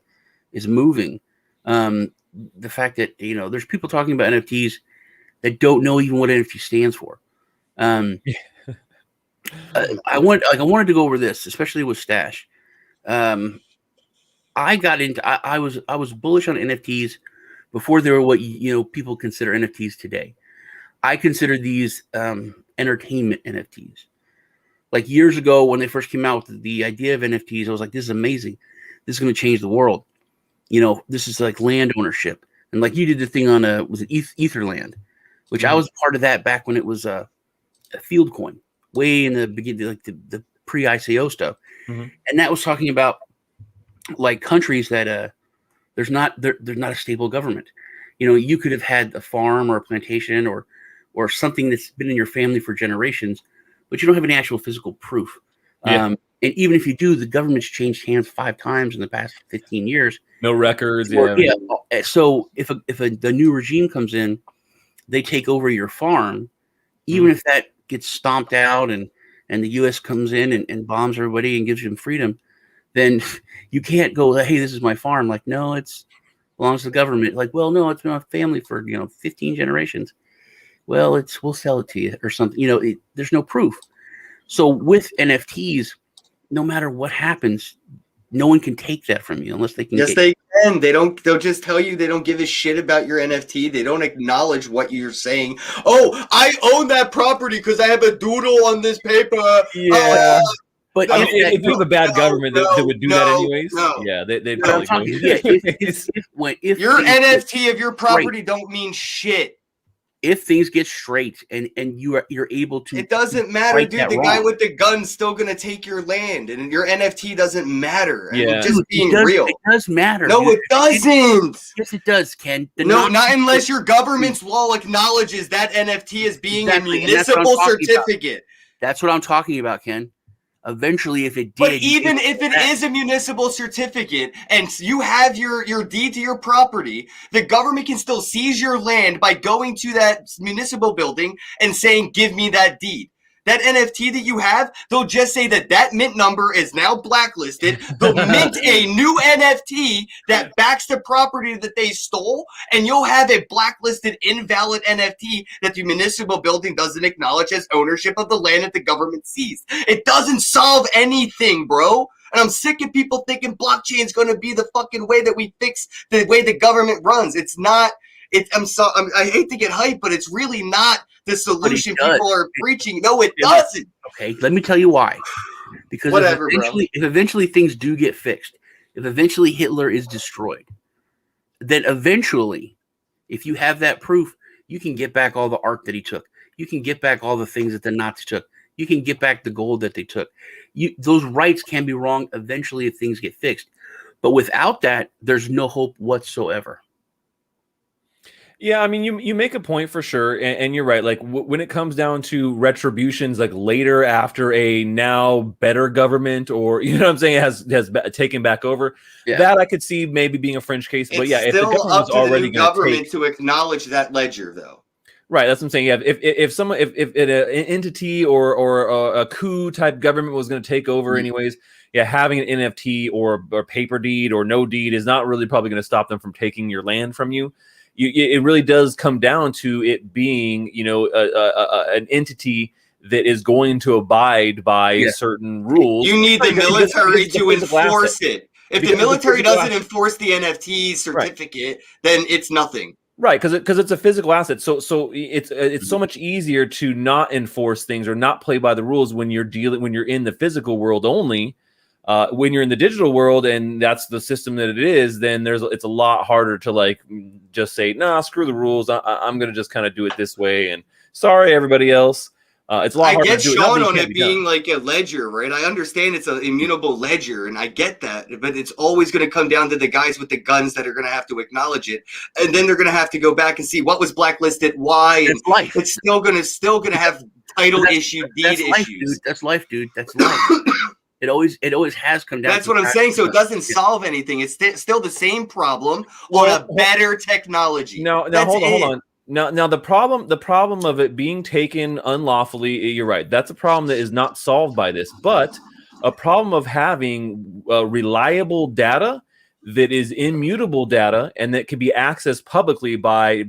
is moving. The fact that, you know, there's people talking about NFTs that don't know even what NFT stands for. I wanted to go over this, especially with Stache. I was bullish on NFTs before they were what, you know, people consider NFTs today. I consider these entertainment NFTs. Like years ago when they first came out with the idea of NFTs, I was like, this is amazing. This is going to change the world. You know, this is like land ownership. And like you did the thing on was it Etherland, which I was part of that back when it was a field coin, way in the beginning, like the pre-ICO stuff. And that was talking about like countries that there's not a stable government. You know, you could have had a farm or a plantation or something that's been in your family for generations, but you don't have any actual physical proof. And even if you do, the government's changed hands 5 times in the past 15 years. No records. So if the new regime comes in, they take over your farm, even if that gets stomped out and the U.S. comes in and bombs everybody and gives them freedom, then you can't go, hey, this is my farm. Like, no, it's belongs to the government. Like, well, no, it's been a family for, you know, 15 generations. Well, we'll sell it to you or something. You know, there's no proof. So with NFTs, no matter what happens, no one can take that from you unless they can. Yes, they can. They'll just tell you they don't give a shit about your NFT. They don't acknowledge what you're saying. Oh, I own that property because I have a doodle on this paper. Yeah. But if you have a bad government that would do that anyways, they'd probably if your NFT of your property don't mean shit. If things get straight and you're able to, it doesn't matter, dude. The guy with the gun's still gonna take your land, and your NFT doesn't matter. Yeah, just being real. It does matter. No, it doesn't. Yes, it does, Ken. No, not unless your government's law acknowledges that NFT as being a municipal certificate. That's what I'm talking about, Ken. Eventually, if it did, but even if it is a municipal certificate and you have your deed to your property, the government can still seize your land by going to that municipal building and saying, give me that deed. That NFT that you have, they'll just say that mint number is now blacklisted. They'll mint a new NFT that backs the property that they stole, and you'll have a blacklisted, invalid NFT that the municipal building doesn't acknowledge as ownership of the land that the government seized. It doesn't solve anything, bro. And I'm sick of people thinking blockchain is going to be the fucking way that we fix the way the government runs. It's not. I hate to get hyped, but it's really not the solution people are preaching. No, it doesn't. Okay, let me tell you why. Because if eventually things do get fixed, if eventually Hitler is destroyed, then eventually, if you have that proof, you can get back all the art that he took. You can get back all the things that the Nazis took. You can get back the gold that they took. Those rights can be wrong eventually if things get fixed. But without that, there's no hope whatsoever. Yeah, I mean, you make a point for sure, and you're right. Like when it comes down to retributions, like later after a now better government, or you know what I'm saying, has taken back over, that I could see maybe being a fringe case. But yeah, if the government's already government to acknowledge that ledger, though. Right, that's what I'm saying. Yeah, if an entity or a coup type government was going to take over, anyways, yeah, having an NFT or paper deed or no deed is not really probably going to stop them from taking your land from you. It really does come down to it being, you know, an entity that is going to abide by certain rules. You need the military to enforce it. If the military doesn't enforce the NFT certificate, then it's nothing. Right, because it's a physical asset. So it's so much easier to not enforce things or not play by the rules when you're in the physical world only. When you're in the digital world and that's the system that it is, then it's a lot harder to like just say, nah, screw the rules. I'm gonna just kind of do it this way. And sorry, everybody else. It's a lot I harder get to do Sean it. on it being like a ledger, right? I understand it's an immutable ledger, and I get that, but it's always going to come down to the guys with the guns that are going to have to acknowledge it, and then they're going to have to go back and see what was blacklisted, why, and life. It's still going to have title issue, deed issues. That's life, dude. That's life. It always has come down. That's what I'm saying. So it doesn't solve anything. It's still the same problem on a better technology. Now hold on. Now the problem of it being taken unlawfully, you're right. That's a problem that is not solved by this, but a problem of having reliable data that is immutable data and that can be accessed publicly by,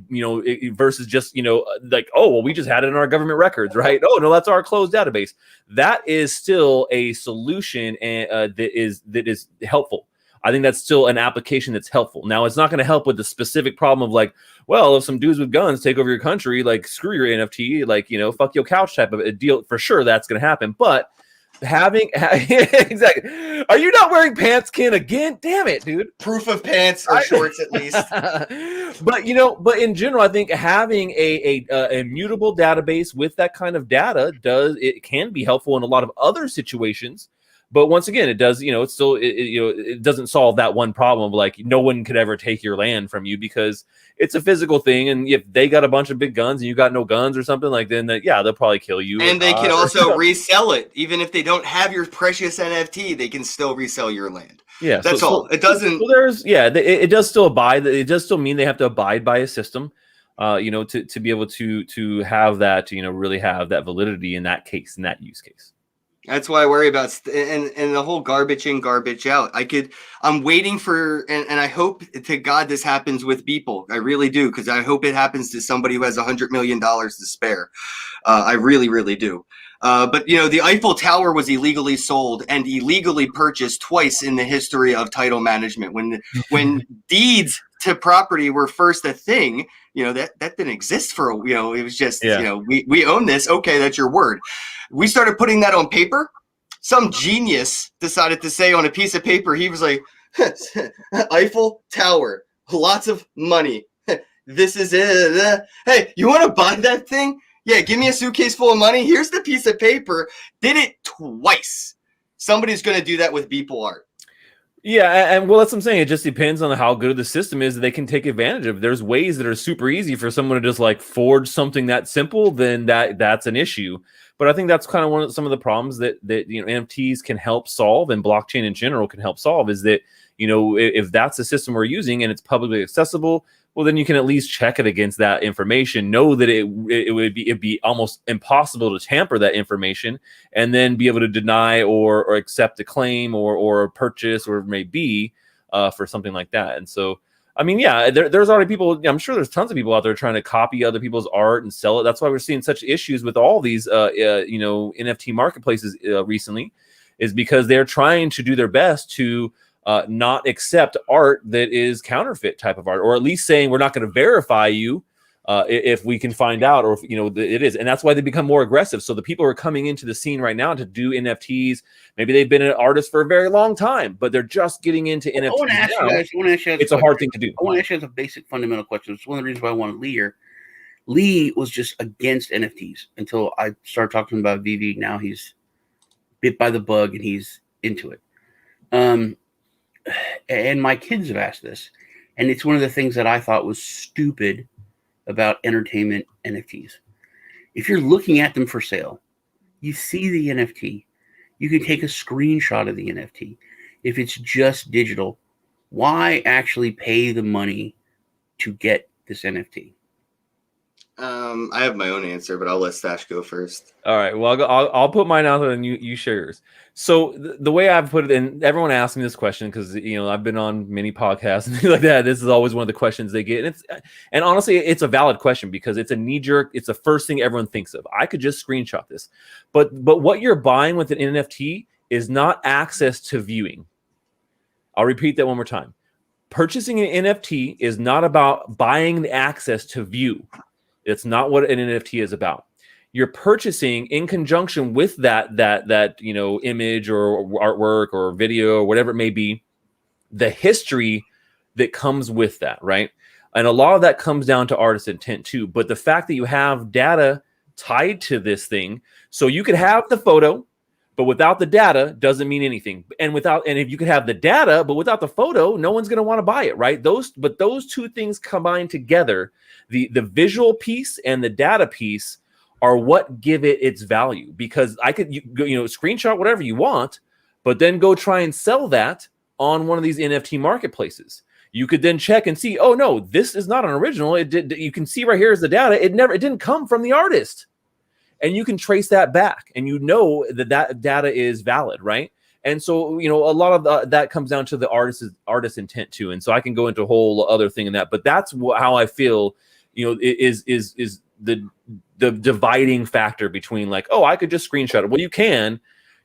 versus just, like, oh, well, we just had it in our government records, right? Oh, no, that's our closed database. That is still a solution that is helpful. I think that's still an application that's helpful. Now, it's not going to help with the specific problem of like, well, if some dudes with guns take over your country, like screw your NFT, like, fuck your couch type of a deal. For sure, that's going to happen. But exactly. Are you not wearing pants, Ken, again? Damn it, dude. Proof of pants or shorts at least. But in general, I think having a immutable database with that kind of data can be helpful in a lot of other situations. But once again, it does, it's still, it doesn't solve that one problem of like no one could ever take your land from you because it's a physical thing. And if they got a bunch of big guns and you got no guns or something like then they'll probably kill you. And they can also resell it. Even if they don't have your precious NFT, they can still resell your land. Yeah. That's all. It doesn't. It does still abide. It does still mean they have to abide by a system, to be able to have that, really have that validity in that case, in that use case. That's why I worry about and the whole garbage in, garbage out. I'm waiting for, and I hope to God this happens with people. I really do, because I hope it happens to somebody who has $100 million to spare. I really, really do. But the Eiffel Tower was illegally sold and illegally purchased twice in the history of title management. When deeds to property were first a thing, that didn't exist for it was just we own this. Okay, that's your word. We started putting that on paper. Some genius decided to say on a piece of paper, he was like, Eiffel Tower, lots of money. This is it. Hey, you want to buy that thing? Yeah, give me a suitcase full of money. Here's the piece of paper. Did it twice. Somebody's going to do that with Beeple art. Yeah, and well, that's what I'm saying. It just depends on how good the system is that they can take advantage of. There's ways that are super easy for someone to just like forge something that simple, then that's an issue. But I think that's kind of some of the problems that NFTs can help solve, and blockchain in general can help solve, is that if that's the system we're using and it's publicly accessible, well, then you can at least check it against that information. Know that it'd be almost impossible to tamper that information, and then be able to deny or accept a claim or purchase or it may be for something like that. And so, I mean, yeah, there's already people. I'm sure there's tons of people out there trying to copy other people's art and sell it. That's why we're seeing such issues with all these NFT marketplaces recently, is because they're trying to do their best to not accept art that is counterfeit type of art, or at least saying we're not going to verify you if we can find out, or if it is. And that's why they become more aggressive. So the people who are coming into the scene right now to do NFTs, maybe they've been an artist for a very long time, but they're just getting into NFTs. It's a hard thing to do. I want to ask you a basic fundamental question. It's one of the reasons why I wanted Lee here. Lee was just against NFTs until I started talking about Divi. Now he's bit by the bug and he's into it. And my kids have asked this, and it's one of the things that I thought was stupid about entertainment NFTs. If you're looking at them for sale, you see the NFT, you can take a screenshot of the NFT. If it's just digital, why actually pay the money to get this NFT? I have my own answer, but I'll let Stache go first. All right. Well, I'll put mine out there and you share yours. So the way I've put it, and everyone asks me this question because I've been on many podcasts and things like that. This is always one of the questions they get, and honestly, it's a valid question because it's a knee jerk. It's the first thing everyone thinks of. I could just screenshot this, but what you're buying with an NFT is not access to viewing. I'll repeat that one more time. purchasing an NFT is not about buying the access to view. It's not what an NFT is about. You're purchasing in conjunction with that image or artwork or video or whatever it may be, the history that comes with that, right? And a lot of that comes down to artist intent too. But the fact that you have data tied to this thing, so you could have the photo, but without the data doesn't mean anything. And if you could have the data, but without the photo, no one's going to want to buy it, right? Those two things combined together, the visual piece and the data piece, are what give it its value. Because I could screenshot whatever you want, but then go try and sell that on one of these NFT marketplaces. You could then check and see, oh no, this is not an original. You can see right here is the data. It didn't come from the artist. And you can trace that back, and that data is valid, right? And so, a lot of that comes down to the artist intent too. And so I can go into a whole other thing in that, but that's how I feel, is the dividing factor between like, oh, I could just screenshot it. Well, you can,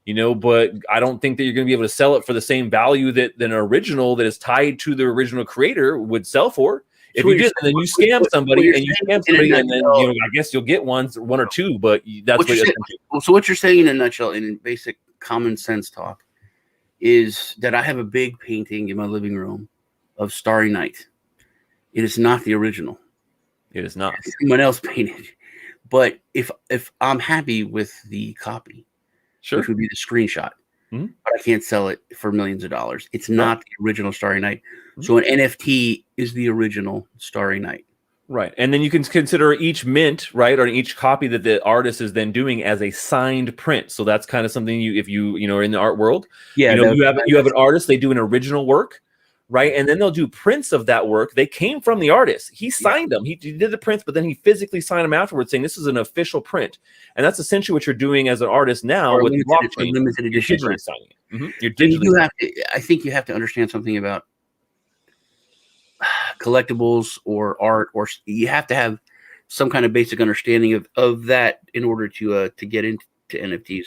but I don't think that you're going to be able to sell it for the same value that an original that is tied to the original creator would sell for. If you did, and then you scam somebody, and then I guess you'll get one or two, but that's so what you're saying in a nutshell, in basic common sense talk, is that I have a big painting in my living room of Starry Night. It is not the original. It is not. Someone else painted. But if I'm happy with the copy, sure, which would be the screenshot, but I can't sell it for millions of dollars. It's not the original Starry Night. So an NFT is the original Starry Night. Right. And then you can consider each mint, right, or each copy that the artist is then doing as a signed print. So that's kind of something if you are in the art world. Yeah. You have an artist, they do an original work, right? And then they'll do prints of that work. They came from the artist. He signed them. He did the prints, but then he physically signed them afterwards saying this is an official print. And that's essentially what you're doing as an artist now with blockchain. Limited edition. You're digitally signing it. You're digitally I think you have to understand something about collectibles or art, or you have to have some kind of basic understanding of that in order to get into NFTs,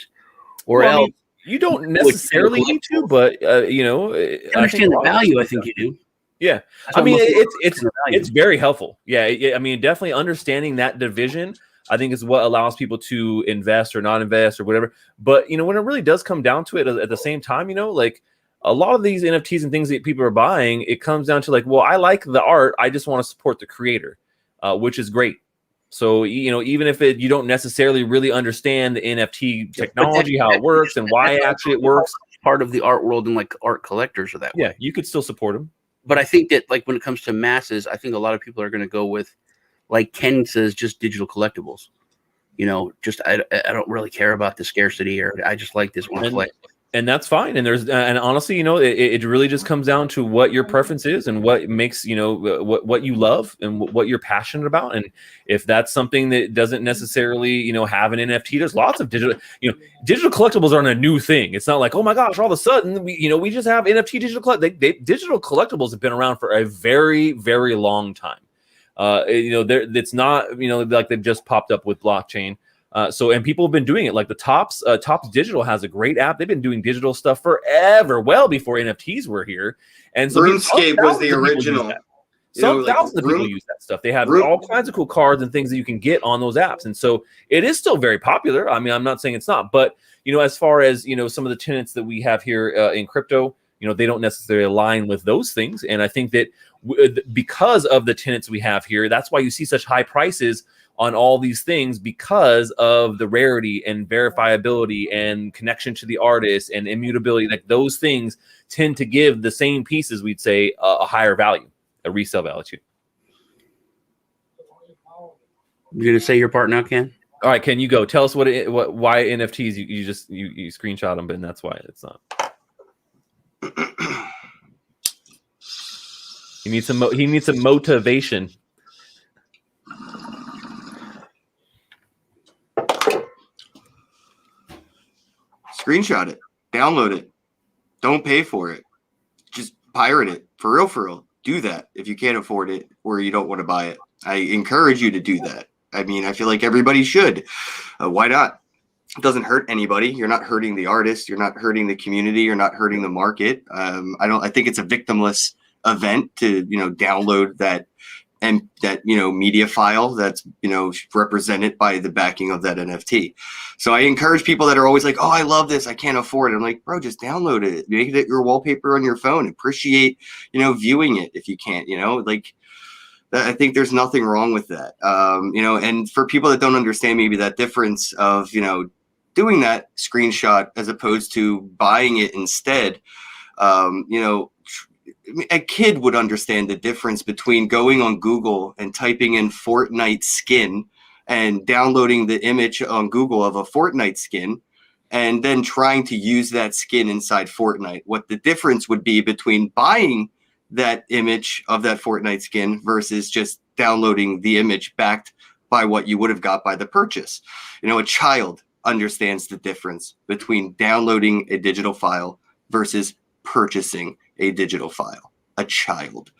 or else you don't necessarily need to, but understand the value. I think you do. Yeah, I mean it's very helpful. Yeah, I mean definitely understanding that division, I think, is what allows people to invest or not invest or whatever. But when it really does come down to it, at the same time, like, a lot of these NFTs and things that people are buying, it comes down to like, well, I like the art, I just want to support the creator, which is great. So, even if you don't necessarily really understand the NFT technology, how it works and why actually it works. Part of the art world, and like art collectors are that way. Yeah, you could still support them. But I think that like when it comes to masses, I think a lot of people are going to go with, like Ken says, just digital collectibles. Just I don't really care about the scarcity, or I just like this one play. And that's fine. And and honestly, it really just comes down to what your preference is and what makes, what you love and what you're passionate about. And if that's something that doesn't necessarily, have an NFT, there's lots of digital collectibles aren't a new thing. It's not like, oh my gosh, all of a sudden we just have NFT digital digital collectibles have been around for a very, very long time. It's not, like they've just popped up with blockchain. And people have been doing it. Like the Tops Digital has a great app. They've been doing digital stuff forever, well before NFTs were here. And so RuneScape was the original. Thousands of people use that stuff. They have all kinds of cool cards and things that you can get on those apps. And so it is still very popular. I mean, I'm not saying it's not, but as far as some of the tenets that we have here in crypto, they don't necessarily align with those things. And I think that because of the tenets we have here, that's why you see such high prices on all these things, because of the rarity and verifiability and connection to the artist and immutability. Like those things tend to give the same pieces, we'd say, a higher value, a resale value too. You're gonna say your part now, Ken? All right, Ken, you go. Tell us why NFTs you screenshot them, and that's why it's not. He needs some motivation. Screenshot it, download it, don't pay for it, just pirate it. For real, do that if you can't afford it or you don't want to buy it. I encourage you to do that. I mean, I feel like everybody should. Why not? It doesn't hurt anybody. You're not hurting the artist, you're not hurting the community, you're not hurting the market. I think it's a victimless event to, download that, and that, media file that's, represented by the backing of that NFT. So I encourage people that are always like, oh, I love this, I can't afford it. I'm like, bro, just download it, make it your wallpaper on your phone, appreciate, viewing it if you can't, like, I think there's nothing wrong with that. And for people that don't understand maybe that difference of, doing that screenshot as opposed to buying it instead, a kid would understand the difference between going on Google and typing in Fortnite skin and downloading the image on Google of a Fortnite skin and then trying to use that skin inside Fortnite. What the difference would be between buying that image of that Fortnite skin versus just downloading the image backed by what you would have got by the purchase. A child understands the difference between downloading a digital file versus purchasing a digital file. A child,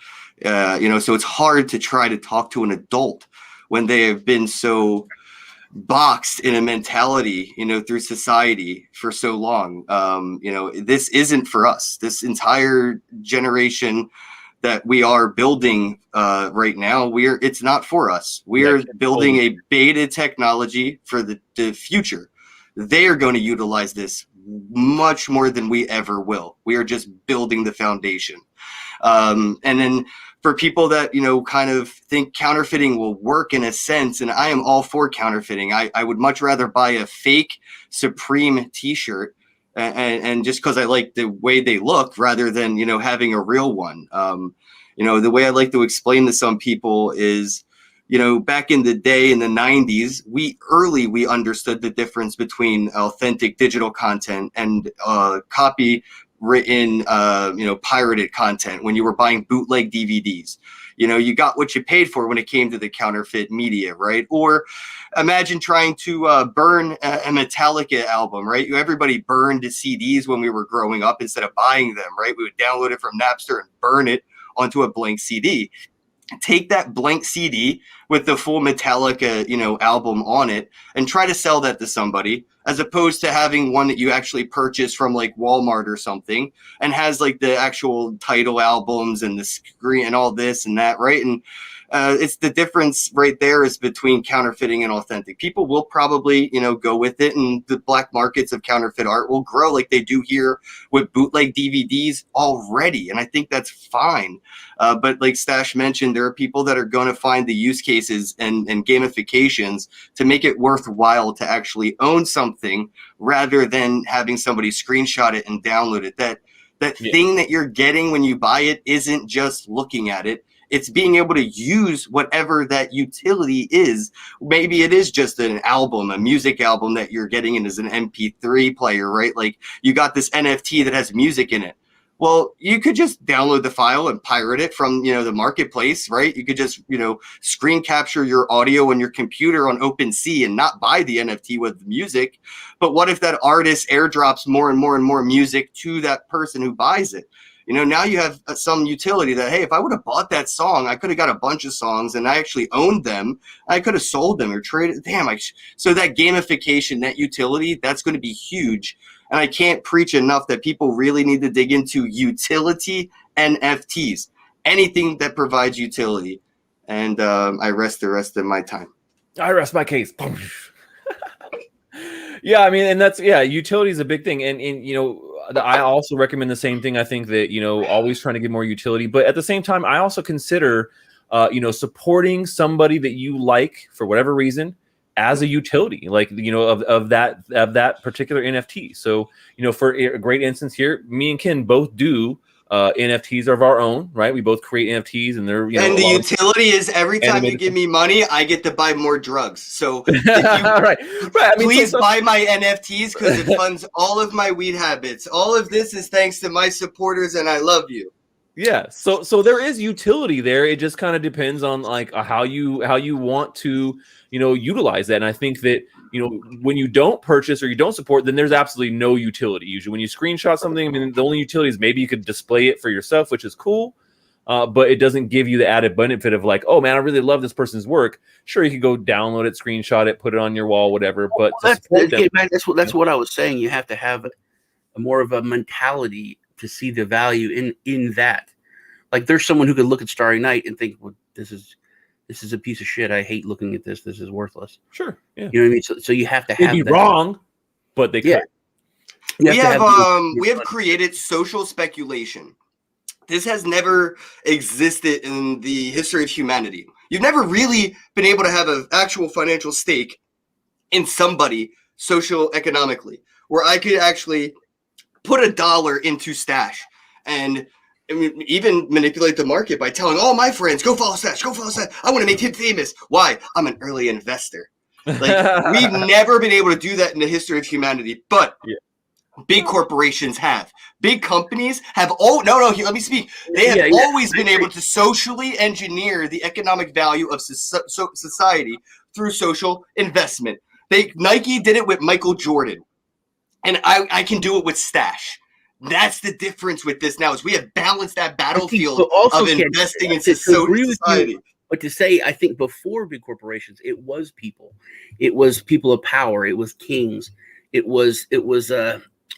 so it's hard to try to talk to an adult when they have been so boxed in a mentality, through society for so long. This isn't for us. This entire generation that we are building right now, it's not for us. We are building a beta technology for the future. They are going to utilize this much more than we ever will. We are just building the foundation. And then for people that, kind of think counterfeiting will work in a sense, and I am all for counterfeiting. I would much rather buy a fake Supreme t-shirt and just because I like the way they look rather than, having a real one. The way I like to explain to some people is, back in the day in the 90s, we understood the difference between authentic digital content and copywritten, pirated content when you were buying bootleg DVDs. You got what you paid for when it came to the counterfeit media, right? Or imagine trying to burn a Metallica album, right? Everybody burned the CDs when we were growing up instead of buying them, right? We would download it from Napster and burn it onto a blank CD. Take that blank CD with the full Metallica, album on it and try to sell that to somebody, as opposed to having one that you actually purchase from like Walmart or something and has like the actual title albums and the screen and all this and that, right? And it's the difference right there is between counterfeiting and authentic. People will probably, go with it, and the black markets of counterfeit art will grow like they do here with bootleg DVDs already. And I think that's fine. But like Stache mentioned, there are people that are going to find the use cases and gamifications to make it worthwhile to actually own something rather than having somebody screenshot it and download it. That thing that you're getting when you buy it isn't just looking at it. It's being able to use whatever that utility is. Maybe it is just an album, a music album that you're getting in as an MP3 player, right? Like you got this NFT that has music in it. Well, you could just download the file and pirate it from, the marketplace, right? You could just, screen capture your audio on your computer on OpenSea and not buy the NFT with the music. But what if that artist airdrops more and more and more music to that person who buys it? Now you have some utility that, hey, if I would have bought that song, I could have got a bunch of songs and I actually owned them. I could have sold them or traded. So that gamification, that utility, that's going to be huge. And I can't preach enough that people really need to dig into utility NFTs, anything that provides utility. And I rest the rest of my time. I rest my case. Yeah, I mean, and that's, utility is a big thing. And I also recommend the same thing. I think that, always trying to get more utility. But at the same time, I also consider, supporting somebody that you like for whatever reason as a utility, like, of that particular NFT. So, for a great instance here, me and Ken both do NFTs of our own, right? We both create NFTs, and they're and the utility is every time you give me money, I get to buy more drugs. So if you, right. I mean, please buy my NFTs because it funds all of my weed habits. All of this is thanks to my supporters, and I love you. Yeah. So there is utility there. It just kind of depends on like how you want to, utilize that. And I think that, when you don't purchase or you don't support, then there's absolutely no utility. Usually when you screenshot something, I mean, the only utility is maybe you could display it for yourself, which is cool. But it doesn't give you the added benefit of like, oh man, I really love this person's work. Sure, you could go download it, screenshot it, put it on your wall, whatever. But that's what I was saying. You have to have a more of a mentality to see the value in that. Like there's someone who could look at Starry Night and think, well, this is a piece of shit. I hate looking at this. This is worthless. Sure. Yeah. You know what I mean? So you have to have They'd be that. wrong, but they could. We have created social speculation. This has never existed in the history of humanity. You've never really been able to have an actual financial stake in somebody socio-economically, where I could actually put $1 into Stache and even manipulate the market by telling all my friends, go follow Stache, go follow Stache. I want to make him famous. Why? I'm an early investor. Like we've never been able to do that in the history of humanity, but big corporations have. Big companies have let me speak. They have always been able to socially engineer the economic value of society through social investment. Nike did it with Michael Jordan, and I can do it with Stache. That's the difference with this now is we have balanced that battlefield of investing in society. But to say, I think before big corporations, it was people. It was people of power. It was kings. It was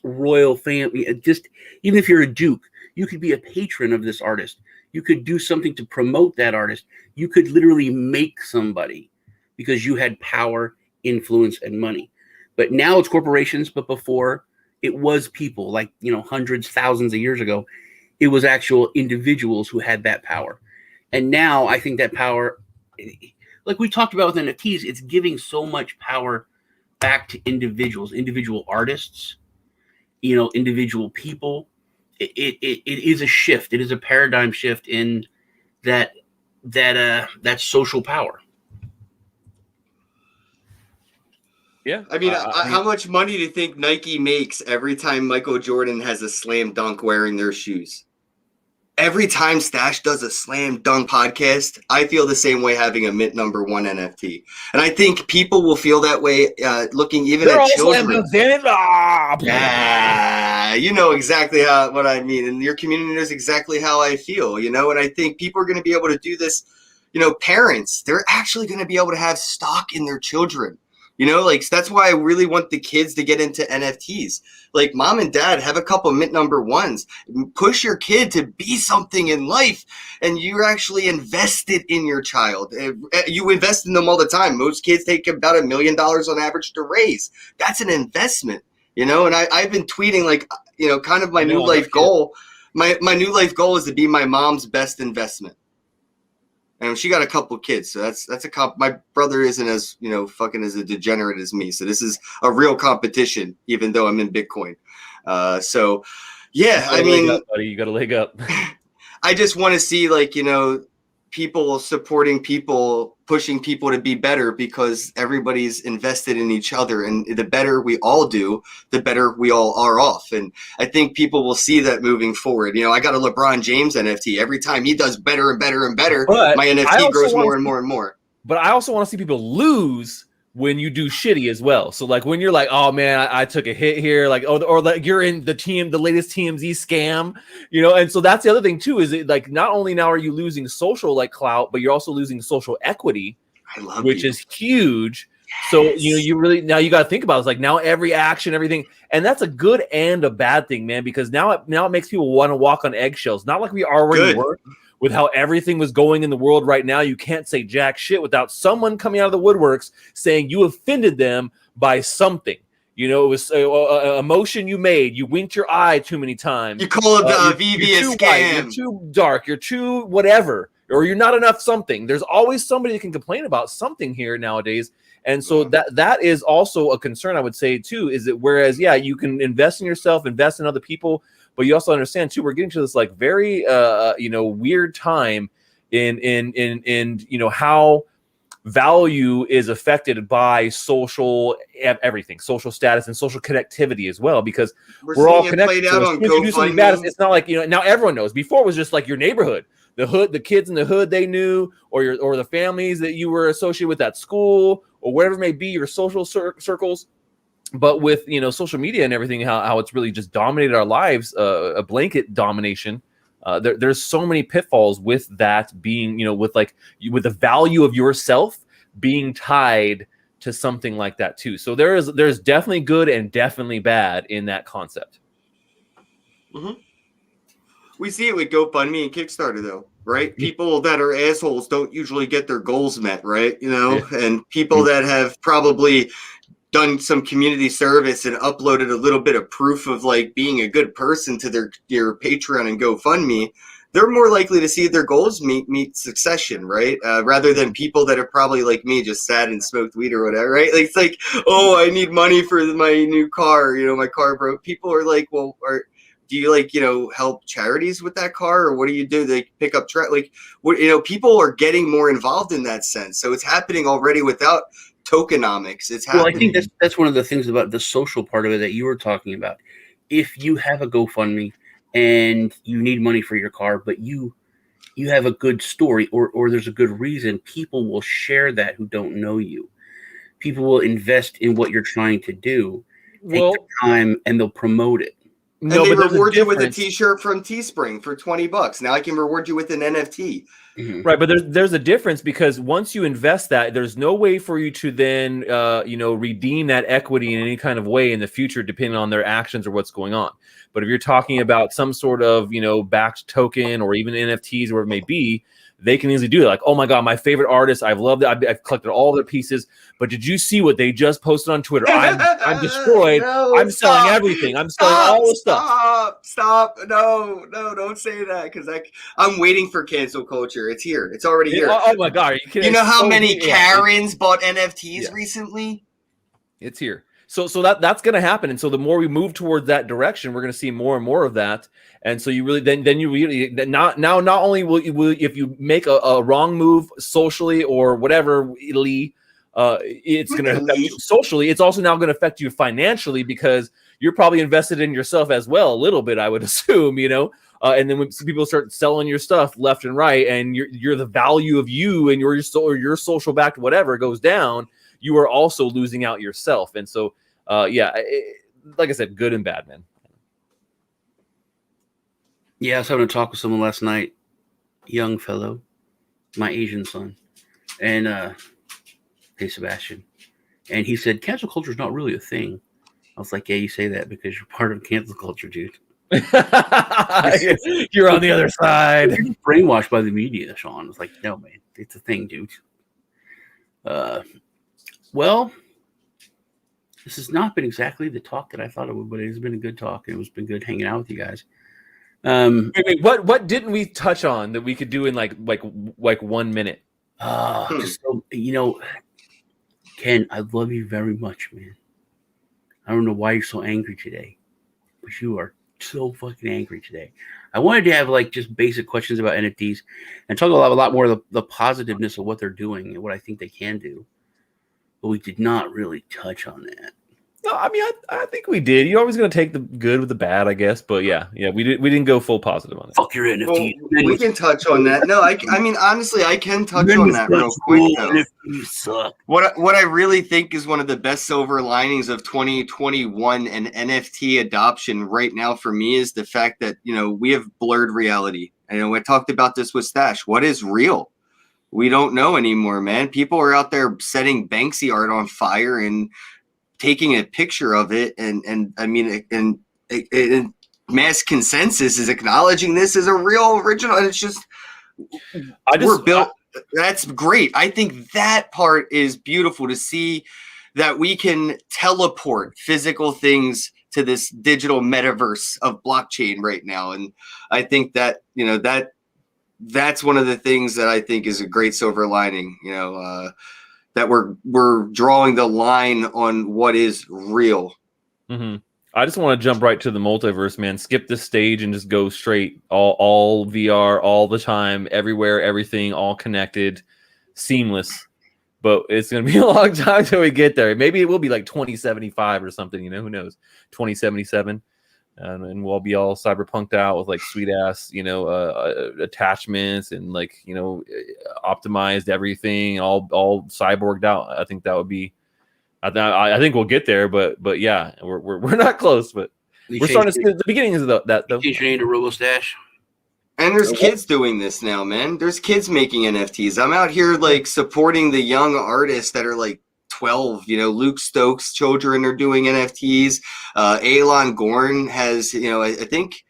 royal family. Just even if you're a duke, you could be a patron of this artist. You could do something to promote that artist. You could literally make somebody because you had power, influence, and money. But now it's corporations. But before it was people, like hundreds, thousands of years ago, it was actual individuals who had that power. And now I think that power, like we talked about with NFTs, it's giving so much power back to individuals, individual artists, individual people. It is a shift. It is a paradigm shift in that social power. Yeah. I mean, how much money do you think Nike makes every time Michael Jordan has a slam dunk wearing their shoes? Every time Stache does a slam dunk podcast, I feel the same way having a mint number 1 NFT. And I think people will feel that way looking even at children. Yeah, you know exactly what I mean. And your community knows exactly how I feel, And I think people are going to be able to do this. Parents, they're actually going to be able to have stock in their children. That's why I really want the kids to get into NFTs. Like mom and dad have a couple mint number 1s. Push your kid to be something in life, and you're actually invested in your child. You invest in them all the time. Most kids take about $1 million on average to raise. That's an investment, And I've been tweeting kind of my new life goal. My new life goal is to be my mom's best investment. And she got a couple kids, so that's a my brother isn't as fucking as a degenerate as me, so this is a real competition, even though I'm in Bitcoin. So yeah, I mean, buddy, you got a leg up. I just want to see people supporting people, pushing people to be better because everybody's invested in each other, and the better we all do, the better we all are off. And I think people will see that moving forward. I got a LeBron James NFT. Every time he does better and better and better, my NFT grows more and more and more. But I also want to see people lose when you do shitty as well. So when you're like, oh man, I took a hit here, or you're in the latest TMZ scam, and so that's the other thing too, is it not only now are you losing social clout, but you're also losing social equity, which is huge. Yes. So you really now you got to think about it. Now every action, everything, and that's a good and a bad thing, man, because now it makes people want to walk on eggshells, not like we already were. With how everything was going in the world right now, you can't say jack shit without someone coming out of the woodworks saying you offended them by something. It was a motion you made. You winked your eye too many times. You call it the VV a scam. White, you're too dark. You're too whatever. Or you're not enough something. There's always somebody that can complain about something here nowadays. And so that is also a concern, I would say, too, is that whereas, you can invest in yourself, invest in other people, but you also understand too, we're getting to this very weird time in how value is affected by social everything, social status and social connectivity as well, because we're all connected. So as you do something bad, it's not like now everyone knows. Before it was just your neighborhood, the hood, the kids in the hood they knew, or the families that you were associated with at school or whatever it may be, your social circles. But with social media and everything, how it's really just dominated our lives, a blanket domination. There's so many pitfalls with that being, with the value of yourself being tied to something like that too. So there's definitely good and definitely bad in that concept. Mm-hmm. We see it with GoFundMe and Kickstarter, though, right? People that are assholes don't usually get their goals met, right? You know, and people that have probably done some community service and uploaded a little bit of proof of like being a good person to their Patreon and GoFundMe, they're more likely to see their goals meet succession, right? Rather than people that are probably like me, just sat and smoked weed or whatever, right? Like, it's like, oh, I need money for my new car. You know, my car broke. People are like, well, do you like, you know, help charities with that car, or what do you do? They pick up like, what, you know, people are getting more involved in that sense. So it's happening already without tokenomics. It's happening. Well, I think that's one of the things about the social part of it that you were talking about. If you have a GoFundMe and you need money for your car, but you have a good story or there's a good reason, people will share that who don't know you. People will invest in what you're trying to do, take the time, and they'll promote it. And they reward you with a T-shirt from Teespring for $20. Now I can reward you with an NFT. Mm-hmm. Right, but there's a difference, because once you invest that, there's no way for you to then redeem that equity in any kind of way in the future, depending on their actions or what's going on. But if you're talking about some sort of backed token or even NFTs, whatever it may be, they can easily do it. Like, oh my God, my favorite artist, I've loved it. I've collected all their pieces. But did you see what they just posted on Twitter? I'm destroyed. No, I'm selling everything. I'm selling all the stuff. Stop. No, don't say that, because I'm waiting for cancel culture. It's here. It's already here. Oh my God. Are you kidding? You know how many Karens bought NFTs recently? It's here. So that's going to happen. And so the more we move towards that direction, we're going to see more and more of that. And so you really, then you really, not only will if you make a wrong move socially or whatever, it's going to affect you socially. It's also now going to affect you financially, because you're probably invested in yourself as well, a little bit, I would assume, and then when people start selling your stuff left and right, and you're the value of you and your social backed whatever goes down, you are also losing out yourself. And so, like I said, good and bad, man. Yeah, I was having a talk with someone last night, young fellow, my Asian son, and hey, Sebastian, and he said, cancel culture is not really a thing. I was like, yeah, you say that because you're part of cancel culture, dude. You're on the other side. You're brainwashed by the media, Sean. I was like, no, man, it's a thing, dude. Well, this has not been exactly the talk that I thought it would, but it has been a good talk, and it's been good hanging out with you guys. Wait, what didn't we touch on that we could do in like 1 minute? Just so, Ken, I love you very much, man. I don't know why you're so angry today, but you are so fucking angry today. I wanted to have like just basic questions about NFTs and talk a lot more of the positiveness of what they're doing and what I think they can do, but we did not really touch on that. No, I mean, I think we did. You're always going to take the good with the bad, I guess. But yeah, we didn't go full positive on it. Fuck your NFT. Well, we can touch on that. No, I mean, honestly, I can touch on that real quick, though. NFTs suck. What I really think is one of the best silver linings of 2021 and NFT adoption right now for me is the fact that, we have blurred reality. And we talked about this with Stache. What is real? We don't know anymore, man. People are out there setting Banksy art on fire and taking a picture of it, and I mean, and mass consensus is acknowledging this as a real original, and it's just we're built. That's great. I think that part is beautiful to see, that we can teleport physical things to this digital metaverse of blockchain right now, and I think that that's one of the things that I think is a great silver lining. That we're drawing the line on what is real. Mm-hmm. I just want to jump right to the multiverse, man. Skip this stage and just go straight, all VR, all the time, everywhere, everything, all connected, seamless. But it's going to be a long time till we get there. Maybe it will be like 2075 or something. Who knows? 2077. And we'll be all cyberpunked out with like sweet ass, attachments and optimized everything, all cyborged out. I think that would be. I think we'll get there, but yeah, we're not close. But we're starting to see the beginnings of that though. Change your name to Robo Stache. And there's kids doing this now, man. There's kids making NFTs. I'm out here supporting the young artists that are 12. Luke Stokes' children are doing NFTs. Elon Gorn has, I think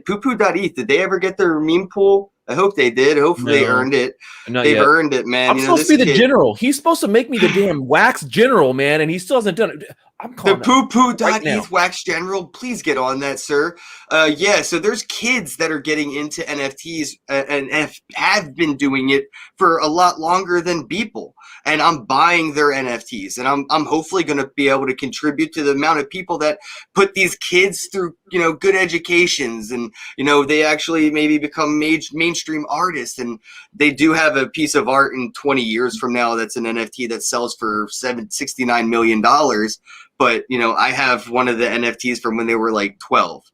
Poo-poo.eth, did they ever get their meme pool? I hope they did. Hopefully they No. earned it. Not They've yet. earned it, man. I'm supposed to be the general. He's supposed to make me the damn wax general, man, and he still hasn't done it. I'm calling the poo-poo.eth right wax general. Please get on that, sir. Yeah, so there's kids that are getting into NFTs and have been doing it for a lot longer than people. And I'm buying their NFTs, and I'm hopefully going to be able to contribute to the amount of people that put these kids through, good educations, and they actually maybe become mainstream artists, and they do have a piece of art in 20 years from now that's an NFT that sells for $69 million. But I have one of the NFTs from when they were like 12.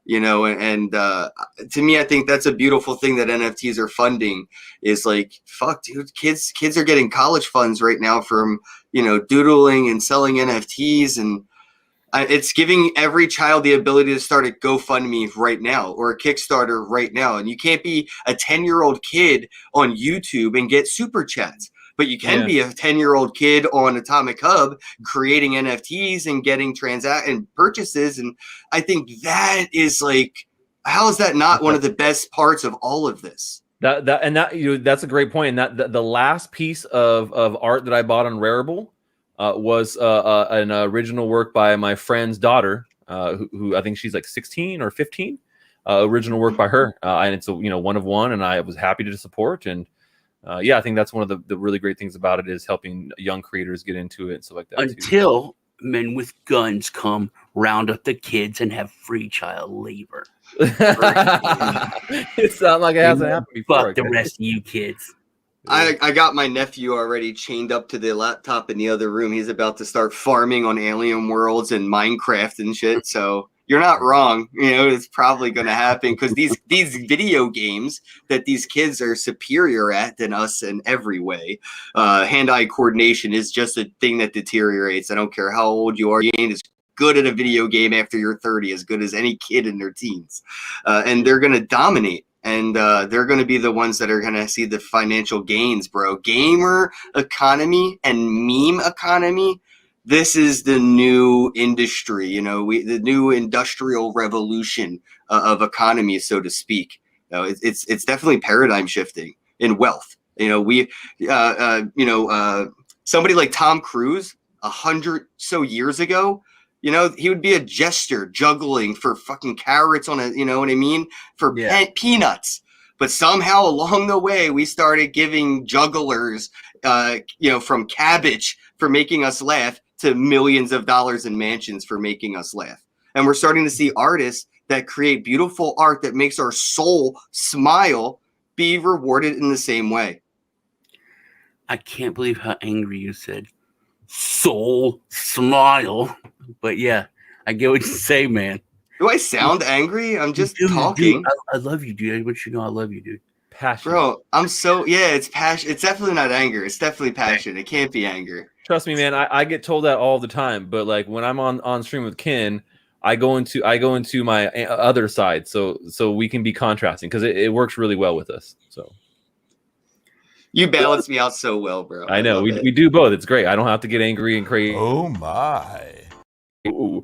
And to me, I think that's a beautiful thing that NFTs are funding. Is like, fuck, dude, kids are getting college funds right now from doodling and selling NFTs, and it's giving every child the ability to start a GoFundMe right now or a Kickstarter right now. And you can't be a 10-year-old kid on YouTube and get super chats. But you can be a 10-year-old kid on Atomic Hub creating NFTs and getting purchases. And I think that is like, how is that not one of the best parts of all of this? That's a great point. And that the last piece of art that I bought on Rarible was an original work by my friend's daughter, who I think she's like 16 or 15. Original work by her, and it's a one of one, and I was happy to support. And I think that's one of the really great things about it is helping young creators get into it and stuff like that. Until men with guns come round up the kids and have free child labor. It sounds like it hasn't happened before. Fuck the rest of you kids. I got my nephew already chained up to the laptop in the other room. He's about to start farming on alien worlds and Minecraft and shit. So you're not wrong. It's probably going to happen because these video games that these kids are superior at than us in every way. Hand-eye coordination is just a thing that deteriorates. I don't care how old you are. You ain't as good at a video game after you're 30, as good as any kid in their teens. And they're going to dominate. And they're going to be the ones that are going to see the financial gains, bro. Gamer economy and meme economy. This is the new industry, the new industrial revolution of economy, so to speak. It's definitely paradigm shifting in wealth. Somebody like Tom Cruise 100 so years ago, he would be a jester juggling for fucking carrots on for peanuts. But somehow along the way, we started giving jugglers, from cabbage for making us laugh to millions of dollars in mansions for making us laugh. And we're starting to see artists that create beautiful art that makes our soul smile be rewarded in the same way. I can't believe how angry you said soul smile. But yeah, I get what you say, man. Do I sound angry? I'm just talking. Dude, I love you, dude. I want you to know I love you, dude. Passion. Bro, it's passion. It's definitely not anger. It's definitely passion. It can't be anger. Trust me, man. I get told that all the time. But like when I'm on stream with Ken, I go into my other side, so we can be contrasting because it works really well with us. So you balance me out so well, bro. I know we do both. It's great. I don't have to get angry and crazy. Oh my. Ooh.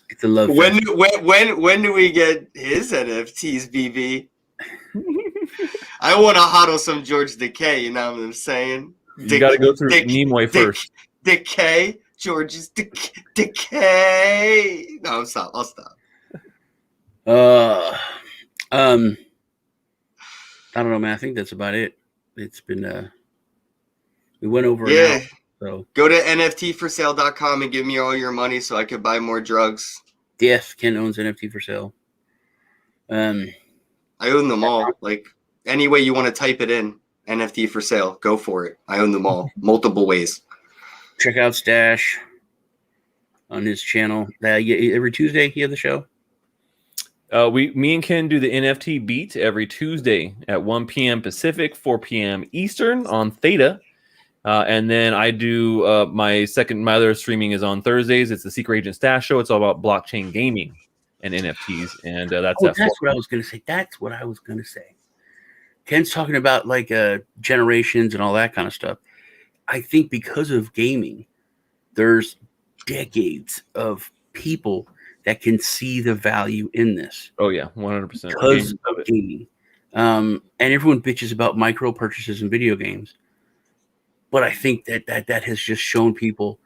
It's a love. When do we get his NFTs, BB? I want to hodl some George Decay. You know what I'm saying? You got to go through Nimue first. Decay, George's Decay. No, I'll stop. I don't know, man. I think that's about it. It's been we went over it. So go to NFTforsale.com and give me all your money so I could buy more drugs. Yes, Ken owns NFT for sale. I own them all. Like any way you want to type it in, NFT for sale, go for it. I own them all, multiple ways. Check out Stache on his channel. Every Tuesday he has the show. Me and Ken do the NFT beat every Tuesday at 1 p.m. Pacific, 4 p.m. Eastern on Theta. And then I do my other streaming is on Thursdays. It's the Secret Agent Stache show. It's all about blockchain gaming and NFTs. And that's what I was going to say. Ken's talking about like generations and all that kind of stuff. I think because of gaming, there's decades of people that can see the value in this. Oh yeah, 100%. Because of gaming. And everyone bitches about micro purchases in video games. But I think that has just shown people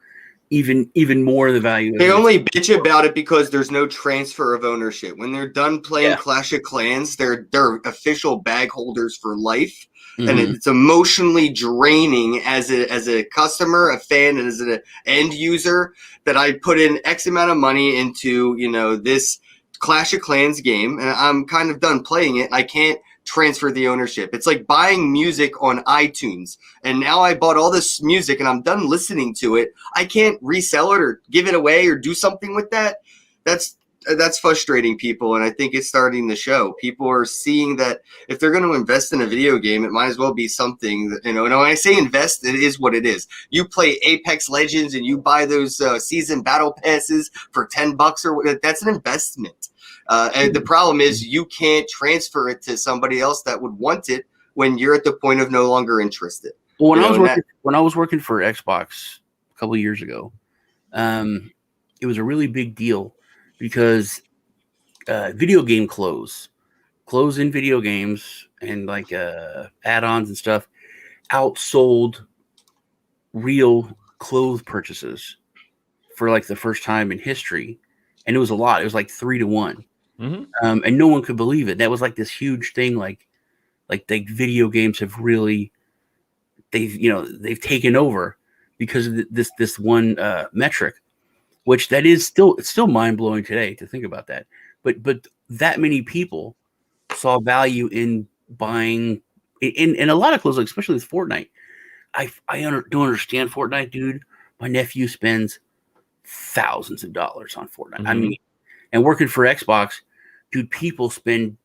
even more of the value. They only bitch about it because there's no transfer of ownership. When they're done playing Clash of Clans, they're official bag holders for life. Mm-hmm. And it's emotionally draining as a customer, a fan, and as an end user that I put in X amount of money into, this Clash of Clans game, and I'm kind of done playing it. I can't transfer the ownership. It's like buying music on iTunes, and now I bought all this music and I'm done listening to it. I can't resell it or give it away or do something with that. That's frustrating people, and I think it's starting to show. People are seeing that if they're going to invest in a video game, it might as well be something that, and when I say invest, it is what it is. You play Apex Legends and you buy those season battle passes for $10 or that's an investment. And the problem is you can't transfer it to somebody else that would want it when you're at the point of no longer interested. Well, when I was working for Xbox a couple of years ago, it was a really big deal because video game clothes in video games and like add-ons and stuff outsold real clothes purchases for like the first time in history, and it was a lot. It was like 3 to 1. Mm-hmm. And no one could believe it. That was like this huge thing. Like the video games have really, they've taken over because of this one metric, which that is it's still mind blowing today to think about that. But that many people saw value in buying in a lot of clothes, like especially with Fortnite. I don't understand Fortnite, dude. My nephew spends thousands of dollars on Fortnite. Mm-hmm. I mean, and working for Xbox, dude, people spend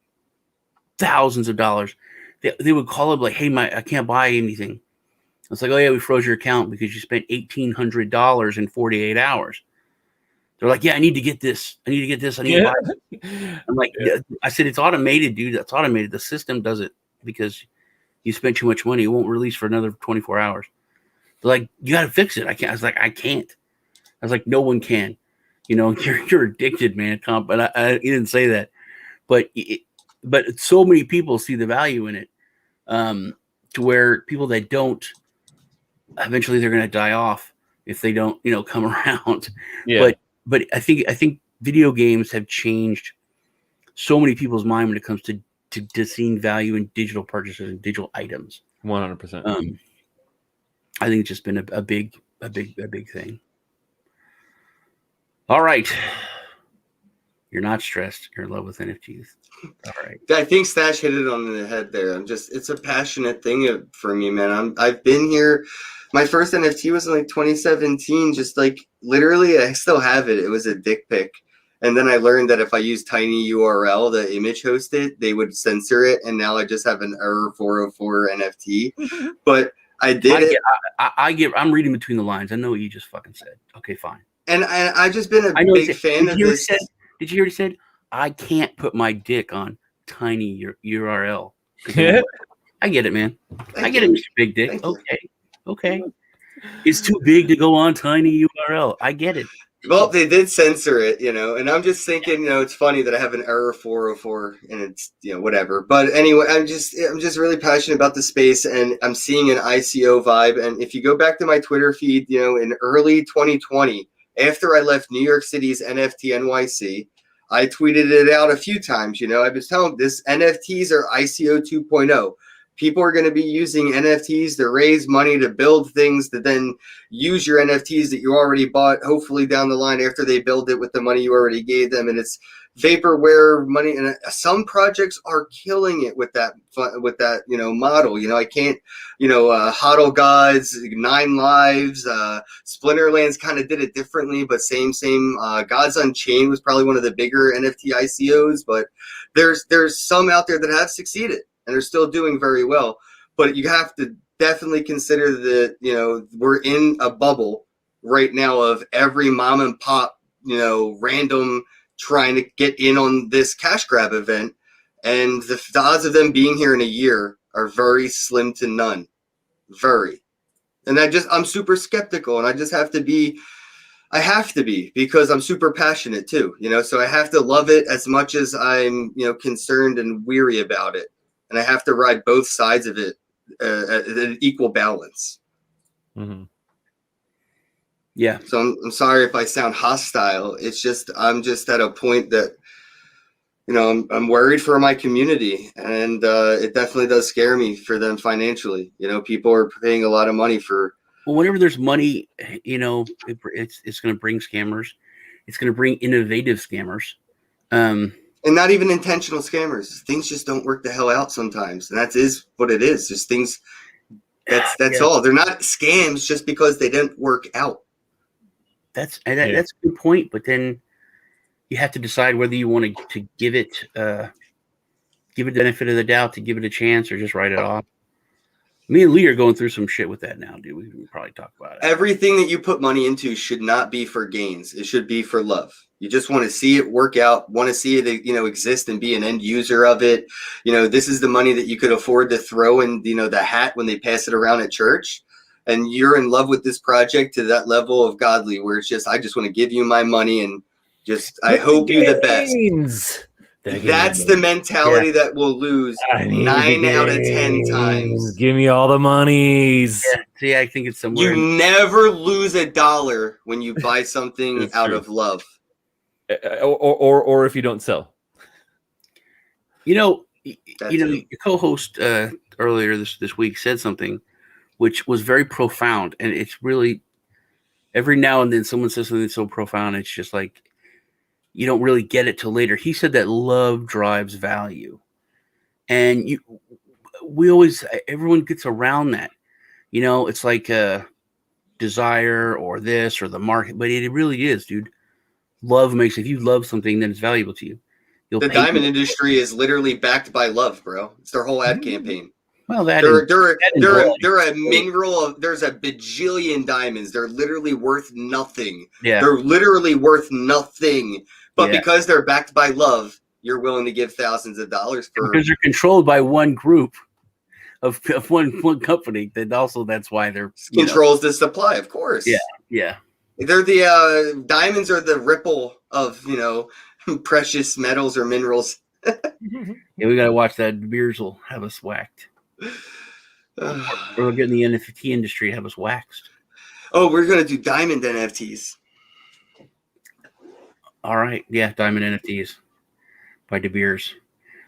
thousands of dollars. They would call up like, "Hey, I can't buy anything." It's like, "Oh yeah, we froze your account because you spent $1,800 in 48 hours." They're like, "Yeah, I need to get this. I need to buy it." I'm like, I said, "It's automated, dude. That's automated. The system does it because you spent too much money. It won't release for another 24 hours." They're like, "You got to fix it." I can't. I was like, "I can't." I was like, "No one can. You're addicted, man." But I didn't say that. But so many people see the value in it, to where people that don't, eventually they're going to die off if they don't, come around. Yeah. But I think video games have changed so many people's mind when it comes to seeing value in digital purchases and digital items. 100%. I think it's just been a big thing. All right. You're not stressed. You're in love with NFTs. All right. I think Stache hit it on the head there. It's a passionate thing for me, man. I've been here. My first NFT was in like 2017. Just like literally, I still have it. It was a dick pic. And then I learned that if I use tinyURL, the image hosted, they would censor it. And now I just have an error 404 NFT. But I did it. I'm reading between the lines. I know what you just fucking said. Okay, fine. And I've just been a big fan of this. Did you hear what he said? I can't put my dick on tiny URL. I get it, man. I get it, Mr. Big Dick. Okay. It's too big to go on tiny URL. I get it. Well, they did censor it, and I'm just thinking, it's funny that I have an error 404 and it's, whatever. But anyway, I'm just really passionate about the space, and I'm seeing an ICO vibe. And if you go back to my Twitter feed, in early 2020, after I left New York City's NFT NYC, I tweeted it out a few times. I was telling this NFTs are ICO 2.0. People are going to be using NFTs to raise money to build things to then use your NFTs that you already bought, hopefully down the line after they build it with the money you already gave them. And it's vaporware money. And some projects are killing it with that model. I can't, HODL Gods, 9 Lives, Splinterlands kind of did it differently, but same. Gods Unchained was probably one of the bigger NFT ICOs, but there's some out there that have succeeded and are still doing very well. But you have to definitely consider that, we're in a bubble right now of every mom and pop, random trying to get in on this cash grab event. And the odds of them being here in a year are very slim to none. Very. And I'm super skeptical, and I just have to be I have to be, because I'm super passionate too, so I have to love it as much as I'm, concerned and weary about it. And I have to ride both sides of it at an equal balance. Mm-hmm. Yeah. So I'm sorry if I sound hostile. It's just, I'm just at a point that, I'm worried for my community, and it definitely does scare me for them financially. People are paying a lot of money for. Well, whenever there's money, it's going to bring scammers. It's going to bring innovative scammers. And not even intentional scammers. Things just don't work the hell out sometimes. And that is what it is. Just things. That's all. They're not scams just because they didn't work out. That's a good point. But then you have to decide whether you want to give it the benefit of the doubt, to give it a chance, or just write it off. Me and Lee are going through some shit with that now, dude. We can probably talk about it. Everything that you put money into should not be for gains. It should be for love. You just want to see it work out, want to see it, exist and be an end user of it. This is the money that you could afford to throw in, the hat when they pass it around at church. And you're in love with this project to that level of godly where it's just, I just want to give you my money and just, I hope you the best. That's the mentality that will lose 9 out of 10 times. Give me all the monies. Yeah, see, I think it's somewhere. You never lose $1 when you buy something out of love. Or if you don't sell. Your co-host earlier this week said something which was very profound, and it's really every now and then someone says something so profound, it's just like you don't really get it till later. He said that love drives value, and everyone gets around that. It's like desire or this or the market, but it really is, dude. Love makes, if you love something, then it's valuable to you. The diamond industry is literally backed by love, bro. It's their whole ad campaign. Well, they're a mineral of, there's a bajillion diamonds. They're literally worth nothing. Yeah. They're literally worth nothing. But because they're backed by love, you're willing to give thousands of dollars for, because they're controlled by one group of one company. That's why they're controls the supply, of course. Yeah. They're the diamonds are the ripple of precious metals or minerals. Yeah, we gotta watch that. De Beers will have us whacked. We're getting the NFT industry have us waxed. Oh, we're gonna do diamond NFTs. All right, yeah, diamond NFTs by De Beers.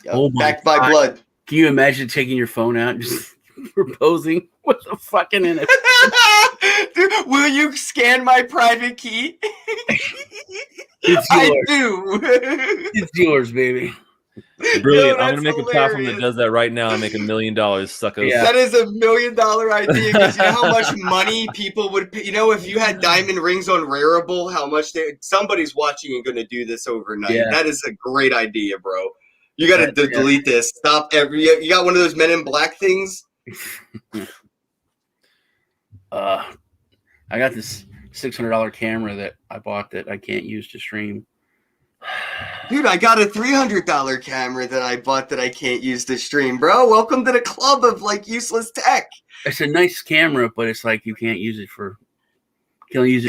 Yep. Backed by blood. Can you imagine taking your phone out and just proposing with a fucking NFT? Dude, will you scan my private key? I do. It's yours, baby. Brilliant. I'm going to make a platform that does that right now and make $1 million, suckers. Yeah. That is $1 million idea, because you know how much money people would pay? If you had diamond rings on Rarible, how much somebody's watching and going to do this overnight. Yeah. That is a great idea, bro. You got to delete this. Stop you got one of those Men in Black things? I got this $600 camera that I bought that I can't use to stream. Dude, I got a $300 camera that I bought that I can't use to stream, bro. Welcome to the club of useless tech. It's a nice camera, but it's like you can't use it for. You can't use it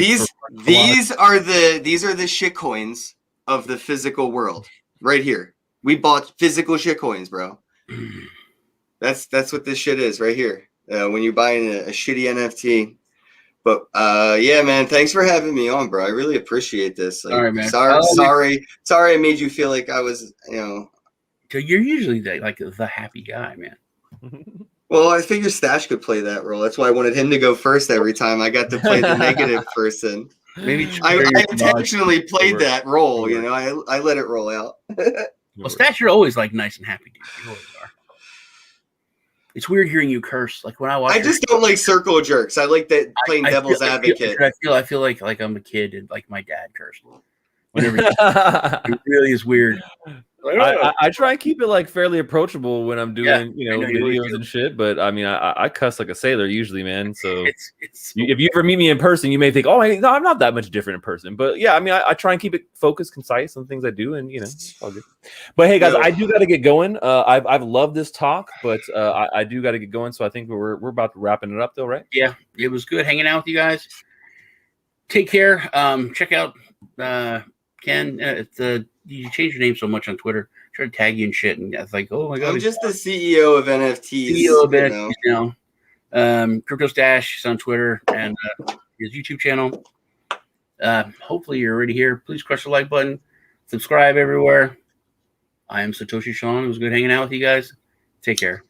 these are the shit coins of the physical world, right here. We bought physical shit coins, bro. That's what this shit is right here. When you're buying a shitty NFT. But yeah, man, thanks for having me on, bro. I really appreciate this. All right, man. Sorry I made you feel like I was, You're usually the happy guy, man. Well, I figured Stache could play that role. That's why I wanted him to go first every time. I got to play the negative person. Maybe I intentionally played that role. I let it roll out. Well, Stache, you're always nice and happy, dude. You always are. It's weird hearing you curse. Like when I watch. I just don't like circle jerks. I like that playing devil's advocate. I feel like I'm a kid and my dad cursed. Whenever it really is weird. I try and keep it fairly approachable when I'm doing videos and shit. But I mean, I cuss like a sailor usually, man. So if you ever meet me in person, you may think, oh, I'm not that much different in person. But yeah, I mean, I try and keep it focused, concise on things I do, and it's all good. But hey, guys, I do got to get going. I've loved this talk, but I do got to get going. So I think we're about to wrapping it up, though, right? Yeah, it was good hanging out with you guys. take care. Check out Ken. You change your name so much on Twitter. Try to tag you and shit, and it's like, oh my god, I'm just the CEO of NFTs. CEO of NFTs now. Crypto Stache is on Twitter and his YouTube channel. Hopefully you're already here. Please crush the like button. Subscribe everywhere. I am Satoshi Sean. It was good hanging out with you guys. Take care.